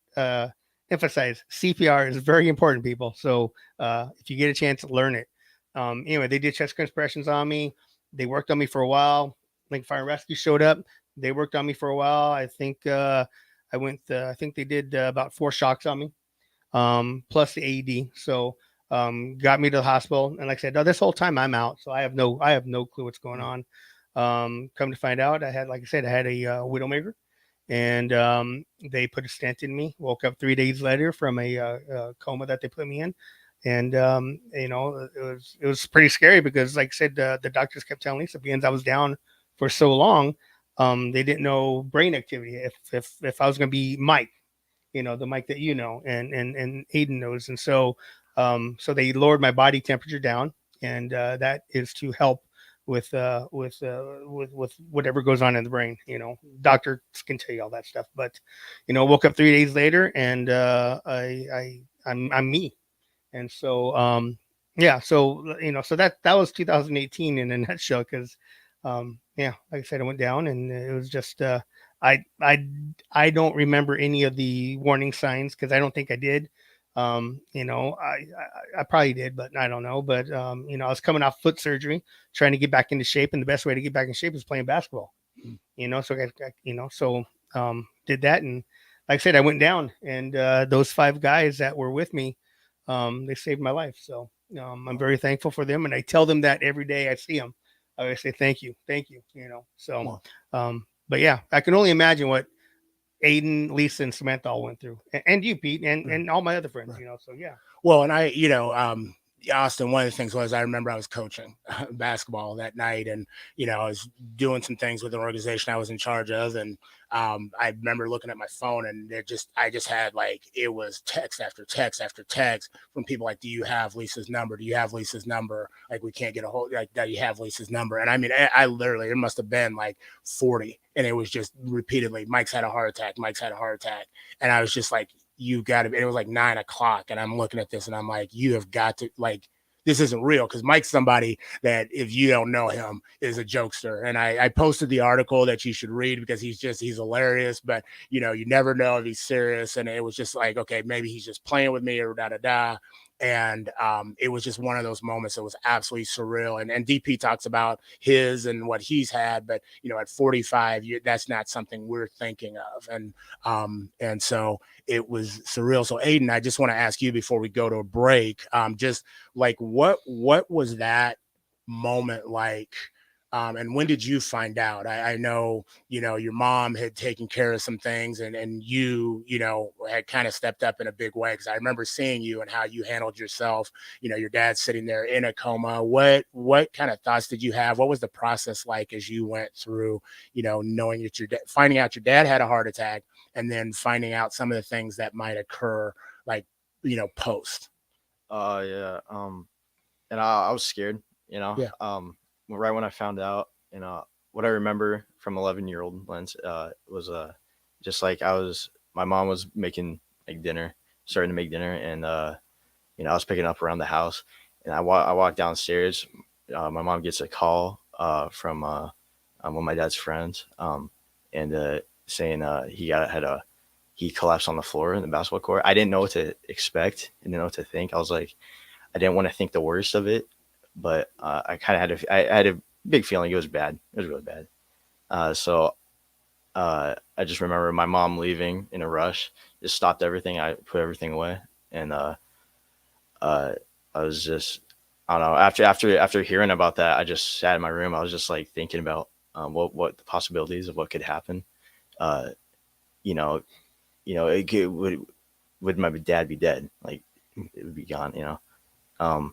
emphasize CPR is very important, people. So if you get a chance, learn it. Anyway, they did chest compressions on me. They worked on me for a while. Lincoln Fire and Rescue showed up. They worked on me for a while. I think I think they did about 4 shocks on me, plus the AED. So got me to the hospital. And like I said, this whole time I'm out, so I have no clue what's going on. Come to find out, I had a widowmaker. And they put a stent in me. Woke up 3 days later from a coma that they put me in, and it was pretty scary because, like I said, the doctors kept telling me, so because I was down for so long, they didn't know brain activity. If I was going to be Mike, the Mike that and Aiden knows, and so they lowered my body temperature down, and that is to help with whatever goes on in the brain. Doctors can tell you all that stuff, but woke up 3 days later, and I'm me. And so so that was 2018 in a nutshell, because like I said, I went down, and it was just I don't remember any of the warning signs, because I don't think I did. I probably did, but I don't know. But I was coming off foot surgery, trying to get back into shape, and the best way to get back in shape is playing basketball. So did that, and like I said, I went down, and those 5 guys that were with me, they saved my life. So I'm very thankful for them, and I tell them that every day I see them. I always say thank you. So but yeah, I can only imagine what Aiden, Lisa, and Samantha all went through, and you, Pete, and all my other friends. So yeah. Well, and I, Austin, one of the things was, I remember I was coaching basketball that night, and I was doing some things with an organization I was in charge of, and I remember looking at my phone, and I just had it was text after text after text from people like, do you have Lisa's number? Do you have Lisa's number? Like, we can't get a hold, do you have Lisa's number? And I mean, I literally, it must have been 40, and it was just repeatedly, Mike's had a heart attack. Mike's had a heart attack. And I was just like, you got to, it was 9 o'clock, and I'm looking at this, and I'm like, you have got to, this isn't real, because Mike's somebody that, if you don't know him, is a jokester. And I posted the article that you should read, because he's hilarious, but you never know if he's serious. And it was just like, okay, maybe he's just playing with me, or da. And it was just one of those moments that was absolutely surreal. And DP talks about his and what he's had, but at 45, that's not something we're thinking of. And so it was surreal. So Aiden, I just want to ask you before we go to a break, just what was that moment like? And when did you find out? I know, your mom had taken care of some things, and you had kind of stepped up in a big way, because I remember seeing you and how you handled yourself. Your dad sitting there in a coma. What kind of thoughts did you have? What was the process like as you went through, knowing that finding out your dad had a heart attack, and then finding out some of the things that might occur, post? Yeah. And I was scared, Yeah. Right when I found out, what I remember from 11-year-old lens was just like my mom was making starting to make dinner, and I was picking up around the house, and I walked downstairs. My mom gets a call from one of my dad's friends, and saying he collapsed on the floor in the basketball court. I didn't know what to expect. I didn't know what to think. I didn't want to think the worst of it. But I kind of had a big feeling it was bad. It was really bad. So I just remember my mom leaving in a rush, just stopped everything. I put everything away, and I was just, I don't know. After hearing about that, I just sat in my room. I was just like thinking about what the possibilities of what could happen. Would my dad be dead? Like, it would be gone. And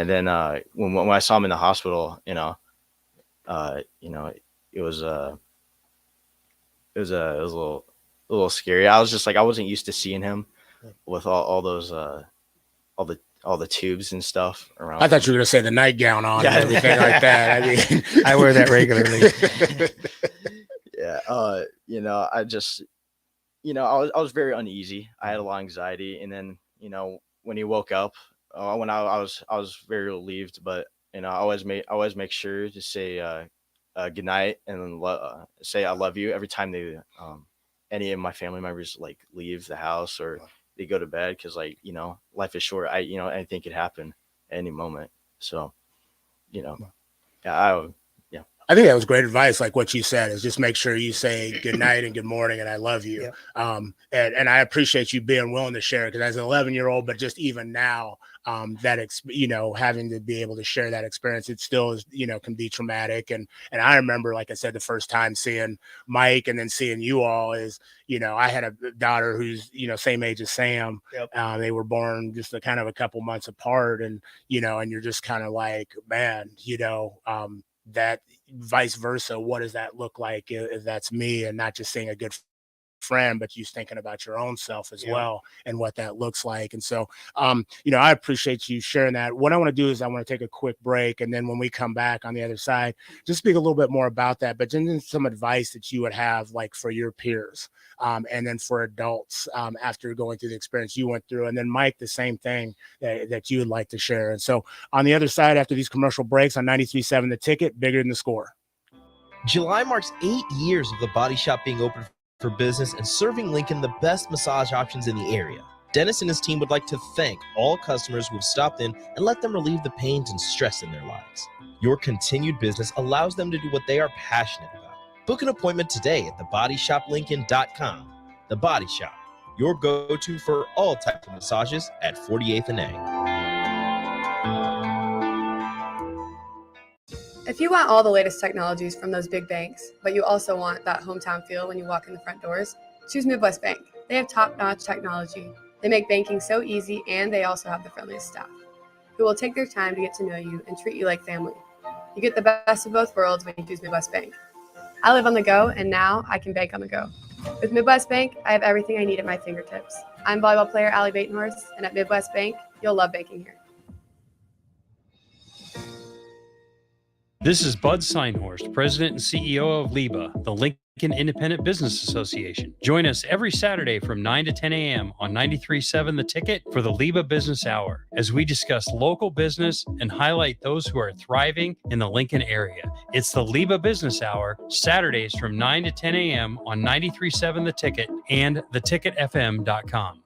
then when I saw him in the hospital, it was a little scary. I was just like, I wasn't used to seeing him with all those all the tubes and stuff around. I thought you were gonna say the nightgown on and everything like that. I mean, I wear that regularly. Yeah. I just, I was very uneasy. I had a lot of anxiety, and then, when he woke up, when I was very relieved, but I always make sure to say good night and then say I love you every time they any of my family members like leave the house or they go to bed, because life is short. Anything could happen at any moment. So, I think that was great advice. Like what you said is just make sure you say good night and good morning and I love you. Yeah. And I appreciate you being willing to share, because as an 11-year-old, but just even now, having to be able to share that experience, it still is, can be traumatic. And I remember, like I said, the first time seeing Mike and then seeing you all is, I had a daughter who's, same age as Sam. Yep. They were born just a kind of a couple months apart, and, and you're just kind of like, man, that vice versa. What does that look like if that's me, and not just seeing a good friend, but you thinking about your own self as well and what that looks like. And so, I appreciate you sharing that. What I want to do is I want to take a quick break. And then when we come back on the other side, just speak a little bit more about that, but then some advice that you would have like for your peers, and then for adults, after going through the experience you went through. And then Mike, the same thing that you would like to share. And so on the other side, after these commercial breaks on 93.7 The Ticket, Bigger Than the Score. July marks 8 years of the Body Shop being open for business and serving Lincoln the best massage options in the area. Dennis and his team would like to thank all customers who have stopped in and let them relieve the pains and stress in their lives. Your continued business allows them to do what they are passionate about. Book an appointment today at thebodyshoplincoln.com. The Body Shop, your go-to for all types of massages at 48th and A. If you want all the latest technologies from those big banks, but you also want that hometown feel when you walk in the front doors, choose Midwest Bank. They have top-notch technology. They make banking so easy, and they also have the friendliest staff who will take their time to get to know you and treat you like family. You get the best of both worlds when you choose Midwest Bank. I live on the go, and now I can bank on the go. With Midwest Bank, I have everything I need at my fingertips. I'm volleyball player Allie Batenhorst, and at Midwest Bank, you'll love banking here. This is Bud Seinhorst, President and CEO of LIBA, the Lincoln Independent Business Association. Join us every Saturday from 9 to 10 a.m. on 93.7 The Ticket for the LIBA Business Hour, as we discuss local business and highlight those who are thriving in the Lincoln area. It's the LIBA Business Hour, Saturdays from 9 to 10 a.m. on 93.7 The Ticket and theticketfm.com.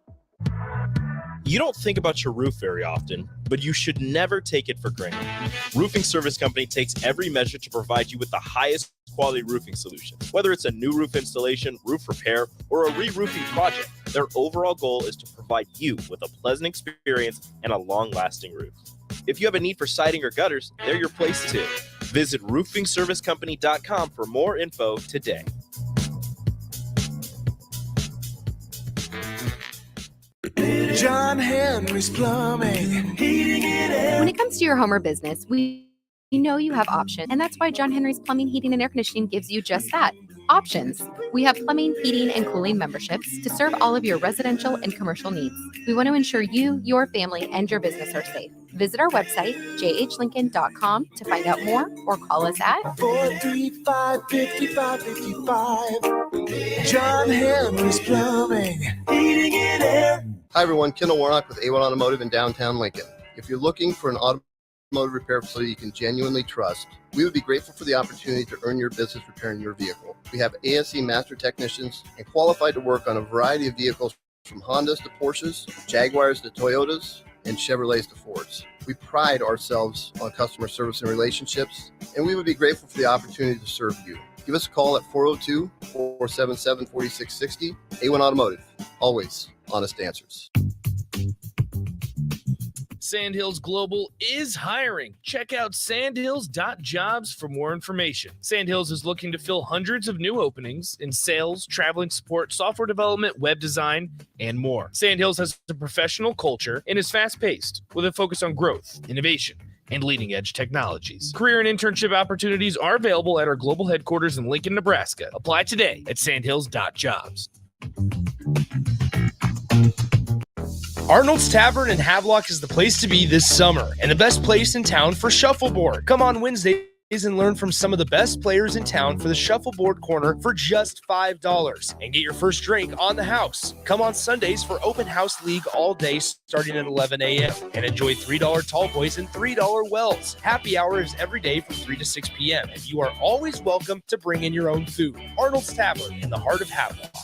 You don't think about your roof very often, but you should never take it for granted. Roofing Service Company takes every measure to provide you with the highest quality roofing solution. Whether it's a new roof installation, roof repair, or a re-roofing project, their overall goal is to provide you with a pleasant experience and a long-lasting roof. If you have a need for siding or gutters, they're your place too. Visit roofingservicecompany.com for more info today. John Henry's Plumbing, heating and air. When it comes to your home or business, we know you have options, and that's why John Henry's Plumbing, Heating, and Air Conditioning gives you just that, options. We have plumbing, heating, and cooling memberships to serve all of your residential and commercial needs. We want to ensure you, your family, and your business are safe. Visit our website, jhlincoln.com, to find out more, or call us at 435-5555. John Henry's Plumbing, heating and air. Hi everyone, Kendall Warnock with A1 Automotive in downtown Lincoln. If you're looking for an automotive repair facility you can genuinely trust, we would be grateful for the opportunity to earn your business repairing your vehicle. We have ASE master technicians and qualified to work on a variety of vehicles from Hondas to Porsches, Jaguars to Toyotas, and Chevrolets to Fords. We pride ourselves on customer service and relationships, and we would be grateful for the opportunity to serve you. Give us a call at 402-477-4660. A1 Automotive, always honest answers. Sandhills Global is hiring. Check out sandhills.jobs for more information. Sandhills is looking to fill hundreds of new openings in sales, traveling support, software development, web design, and more. Sandhills has a professional culture and is fast-paced with a focus on growth, innovation, and leading-edge technologies. Career and internship opportunities are available at our global headquarters in Lincoln, Nebraska. Apply today at sandhills.jobs. Arnold's Tavern in Havelock is the place to be this summer and the best place in town for shuffleboard. Come on Wednesdays and learn from some of the best players in town for the shuffleboard corner for just $5 and get your first drink on the house. Come on Sundays for open house league all day starting at 11 a.m. and enjoy $3 tall boys and $3 wells. Happy hour is every day from 3 to 6 p.m. and you are always welcome to bring in your own food. Arnold's Tavern in the heart of Havelock.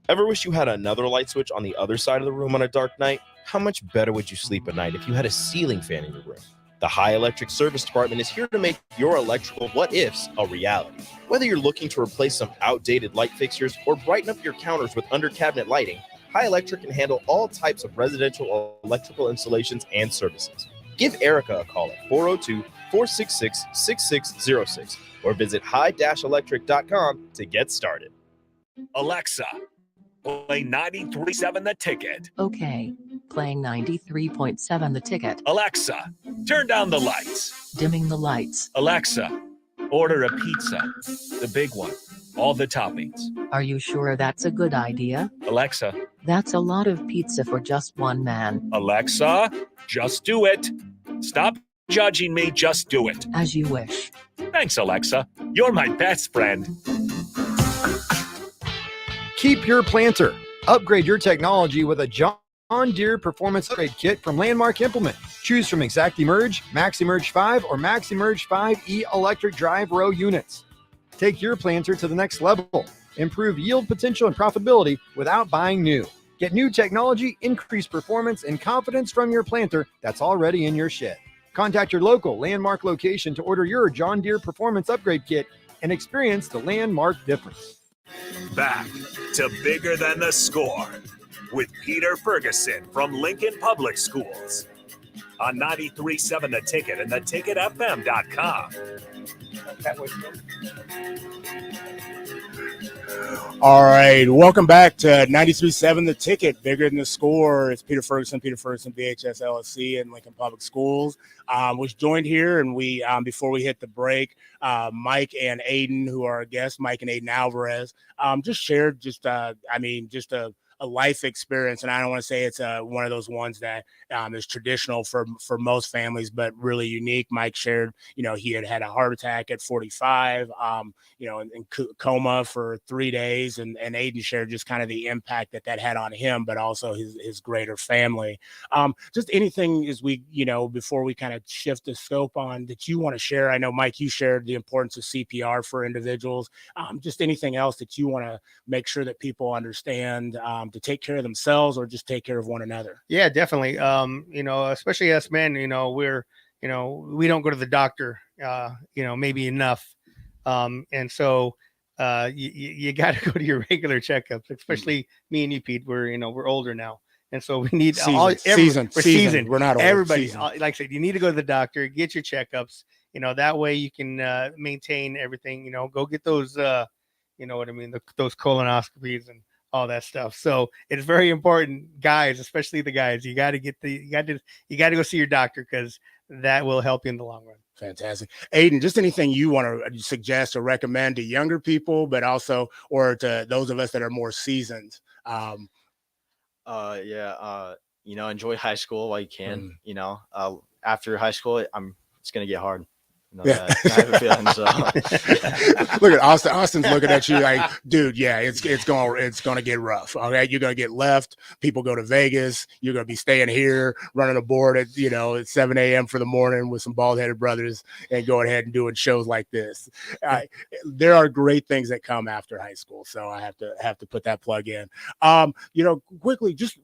Ever wish you had another light switch on the other side of the room on a dark night? How much better would you sleep at night if you had a ceiling fan in your room? The High Electric Service Department is here to make your electrical what-ifs a reality. Whether you're looking to replace some outdated light fixtures or brighten up your counters with under-cabinet lighting, High Electric can handle all types of residential electrical installations and services. Give Erica a call at 402-466-6606 or visit high-electric.com to get started. Alexa, play 93.7 The Ticket. Okay, playing 93.7 The Ticket. Alexa, turn down the lights. Dimming the lights. Alexa, order a pizza, the big one, all the toppings. Are you sure that's a good idea? Alexa. That's a lot of pizza for just one man. Alexa, just do it. Stop judging me, just do it. As you wish. Thanks, Alexa. You're my best friend. Keep your planter. Upgrade your technology with a John Deere Performance Upgrade Kit from Landmark Implement. Choose from ExactEmerge, MaxEmerge 5, or MaxEmerge 5E electric drive row units. Take your planter to the next level. Improve yield potential and profitability without buying new. Get new technology, increased performance, and confidence from your planter that's already in your shed. Contact your local Landmark location to order your John Deere Performance Upgrade Kit and experience the Landmark difference. Back to Bigger Than the Score with Peter Ferguson from Lincoln Public Schools on 93.7 The Ticket and theticketfm.com. All right, welcome back to 93.7 The Ticket, Bigger Than the Score. It's Peter Ferguson, BHS LLC, and Lincoln Public Schools. Was joined here, and we before we hit the break, Mike and Aiden, who are our guests, Mike and Aiden Alvarez, just shared just a life experience, and I don't want to say it's one of those ones that is traditional for most families, but really unique. Mike shared, he had a heart attack at 45, in coma for 3 days, and Aiden shared just kind of the impact that had on him, but also his greater family. Just anything as we, before we kind of shift the scope on that you want to share. I know, Mike, you shared the importance of CPR for individuals. Just anything else that you want to make sure that people understand to take care of themselves or just take care of one another. Yeah, definitely. Especially us men, we don't go to the doctor, maybe enough. And so you got to go to your regular checkups, especially me and you, Pete. We're older now. And so we need seasoned. We're not old. Everybody, Seasoned. like I said, you need to go to the doctor, get your checkups, that way you can maintain everything, go get those, those colonoscopies and all that stuff. So it's very important, guys, especially the guys. You got to go see your doctor, because that will help you in the long run. Fantastic. Aiden, just anything you want to suggest or recommend to younger people, but also, or to those of us that are more seasoned? Enjoy high school while you can. After high school, it's going to get hard. I have a feeling so. Look at Austin. Austin's looking at you like, dude, yeah, it's going to get rough. All right, you're going to get left. People go to Vegas. You're going to be staying here, running a board at 7 a.m. for the morning with some bald-headed brothers, and going ahead and doing shows like this. There are great things that come after high school, so I have to put that plug in. Quickly, just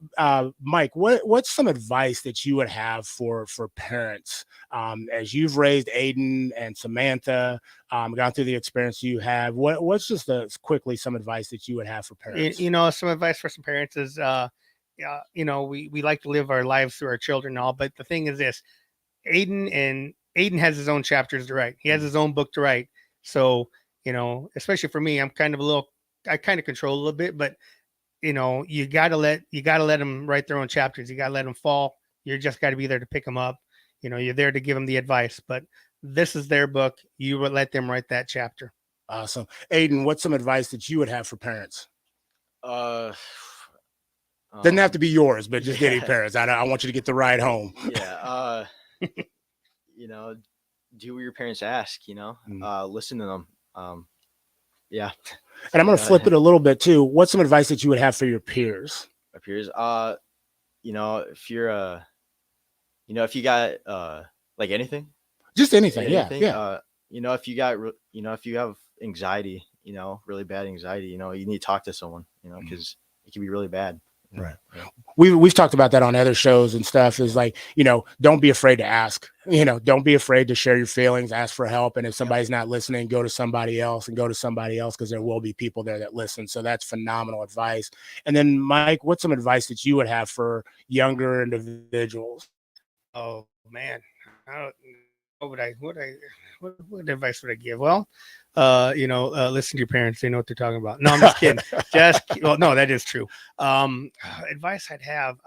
Mike, what's some advice that you would have for parents as you've raised Aiden and Samantha, gone through the experience you have? What's just quickly some advice that you would have for parents? Some advice for some parents is we like to live our lives through our children and all, but the thing is this: Aiden has his own chapters to write. He has his own book to write. So, especially for me, I kind of control a little bit, but you gotta let them write their own chapters. You gotta let them fall. You just got to be there to pick them up. You're there to give them the advice, but this is their book. You would let them write that chapter. Awesome. Aiden, what's some advice that you would have for parents? Doesn't have to be yours, but just any parents. I want you to get the ride home. Yeah. Do what your parents ask, listen to them. Yeah. And I'm going to flip it a little bit too. What's some advice that you would have for your peers? My peers, if you're, if you got, like anything, just anything. Yeah. If you have anxiety, really bad anxiety, you need to talk to someone, because it can be really bad. Right. We've talked about that on other shows and stuff. Is like, don't be afraid to ask. Don't be afraid to share your feelings, ask for help. And if somebody's not listening, go to somebody else because there will be people there that listen. So that's phenomenal advice. And then Mike, what's some advice that you would have for younger individuals? Oh man, what advice would I give? Well, listen to your parents. They know what they're talking about. No, I'm just kidding. No, that is true. Advice I'd have,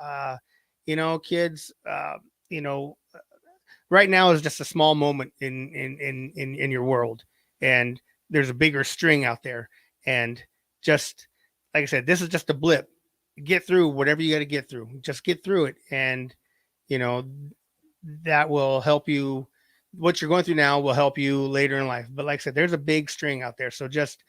kids, right now is just a small moment in your world, and there's a bigger string out there. And just like I said, this is just a blip. Get through whatever you got to get through. Just get through it, and that will help you. What you're going through now will help you later in life. But like I said, there's a big string out there. So just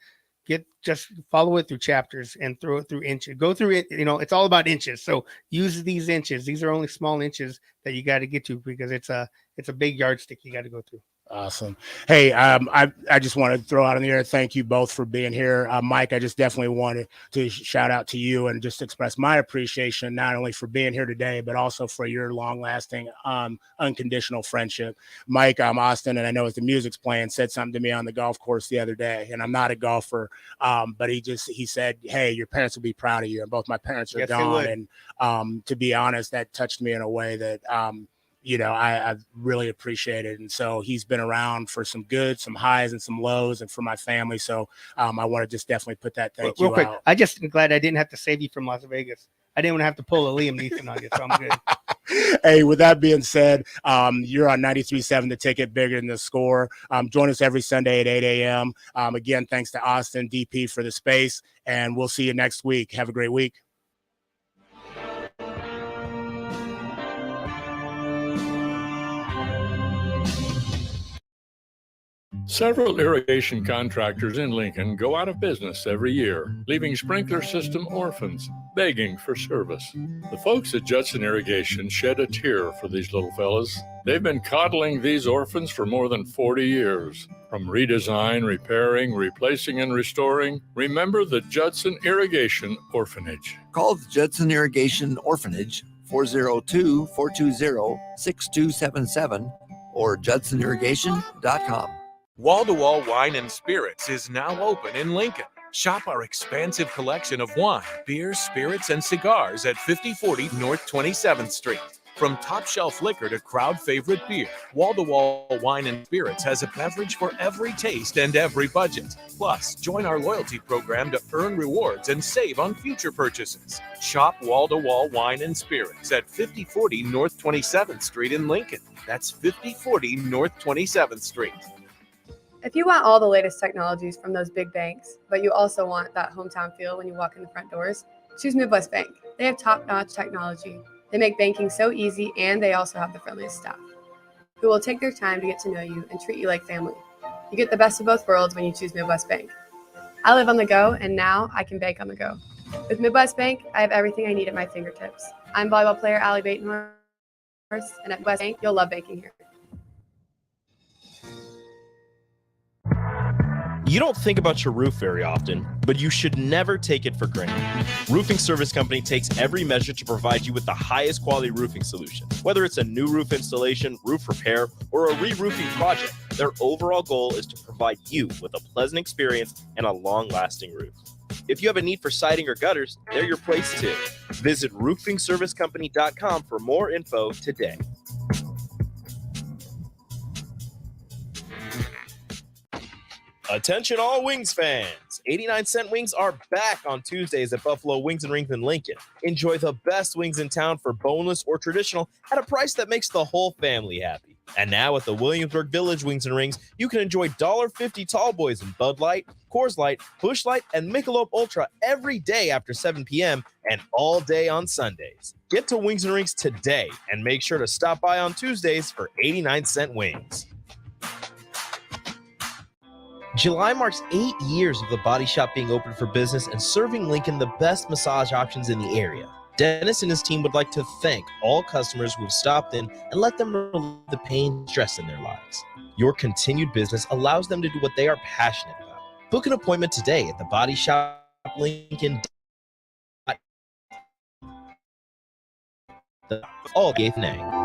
follow it through chapters and throw it through inches. Go through it. It's all about inches. So use these inches. These are only small inches that you got to get to, because it's a big yardstick you got to go through. Awesome. Hey, I just want to throw out in the air, thank you both for being here. Mike, I just definitely wanted to shout out to you and just express my appreciation, not only for being here today, but also for your long-lasting, unconditional friendship. Mike, Austin, and I know as the music's playing, said something to me on the golf course the other day, and I'm not a golfer, but he said, hey, your parents will be proud of you. And both my parents are gone. And to be honest, that touched me in a way that, I really appreciate it. And so he's been around for some good, some highs and some lows, and for my family. So I want to just definitely put that thank you real quick. out. I just am glad I didn't have to save you from Las Vegas. I didn't want to have to pull a Liam Neeson on you, so I'm good. Hey, with that being said, you're on 93.7 The Ticket, Bigger Than the Score. Join us every Sunday at 8 a.m. Again, thanks to Austin, DP, for the space, and we'll see you next week. Have a great week. Several irrigation contractors in Lincoln go out of business every year, leaving sprinkler system orphans, begging for service. The folks at Judson Irrigation shed a tear for these little fellas. They've been coddling these orphans for more than 40 years. From redesign, repairing, replacing, and restoring, remember the Judson Irrigation Orphanage. Call the Judson Irrigation Orphanage, 402-420-6277, or judsonirrigation.com. Wall-to-Wall Wine and Spirits is now open in Lincoln. Shop our expansive collection of wine, beers, spirits, and cigars at 5040 North 27th Street. From top shelf liquor to crowd favorite beer, Wall-to-Wall Wine and Spirits has a beverage for every taste and every budget. Plus, join our loyalty program to earn rewards and save on future purchases. Shop Wall-to-Wall Wine and Spirits at 5040 North 27th Street in Lincoln. That's 5040 North 27th Street. If you want all the latest technologies from those big banks, but you also want that hometown feel when you walk in the front doors, choose Midwest Bank. They have top-notch technology. They make banking so easy, and they also have the friendliest staff, who will take their time to get to know you and treat you like family. You get the best of both worlds when you choose Midwest Bank. I live on the go, and now I can bank on the go. With Midwest Bank, I have everything I need at my fingertips. I'm volleyball player Allie Batenhorst, and at Midwest Bank, you'll love banking here. You don't think about your roof very often, but you should never take it for granted. Roofing Service Company takes every measure to provide you with the highest quality roofing solution. Whether it's a new roof installation, roof repair, or a re-roofing project, their overall goal is to provide you with a pleasant experience and a long-lasting roof. If you have a need for siding or gutters, they're your place too. Visit roofingservicecompany.com for more info today. Attention all Wings fans! 89-cent wings are back on Tuesdays at Buffalo Wings and Rings in Lincoln. Enjoy the best wings in town for boneless or traditional at a price that makes the whole family happy. And now at the Williamsburg Village Wings and Rings, you can enjoy $1.50 tall boys in Bud Light, Coors Light, Busch Light, and Michelob Ultra every day after 7 p.m. and all day on Sundays. Get to Wings and Rings today and make sure to stop by on Tuesdays for 89-cent wings. July marks 8 years of the Body Shop being open for business and serving Lincoln the best massage options in the area. Dennis and his team would like to thank all customers who have stopped in and let them relieve the pain and stress in their lives. Your continued business allows them to do what they are passionate about. Book an appointment today at the Body Shop Lincoln. All the 8th name.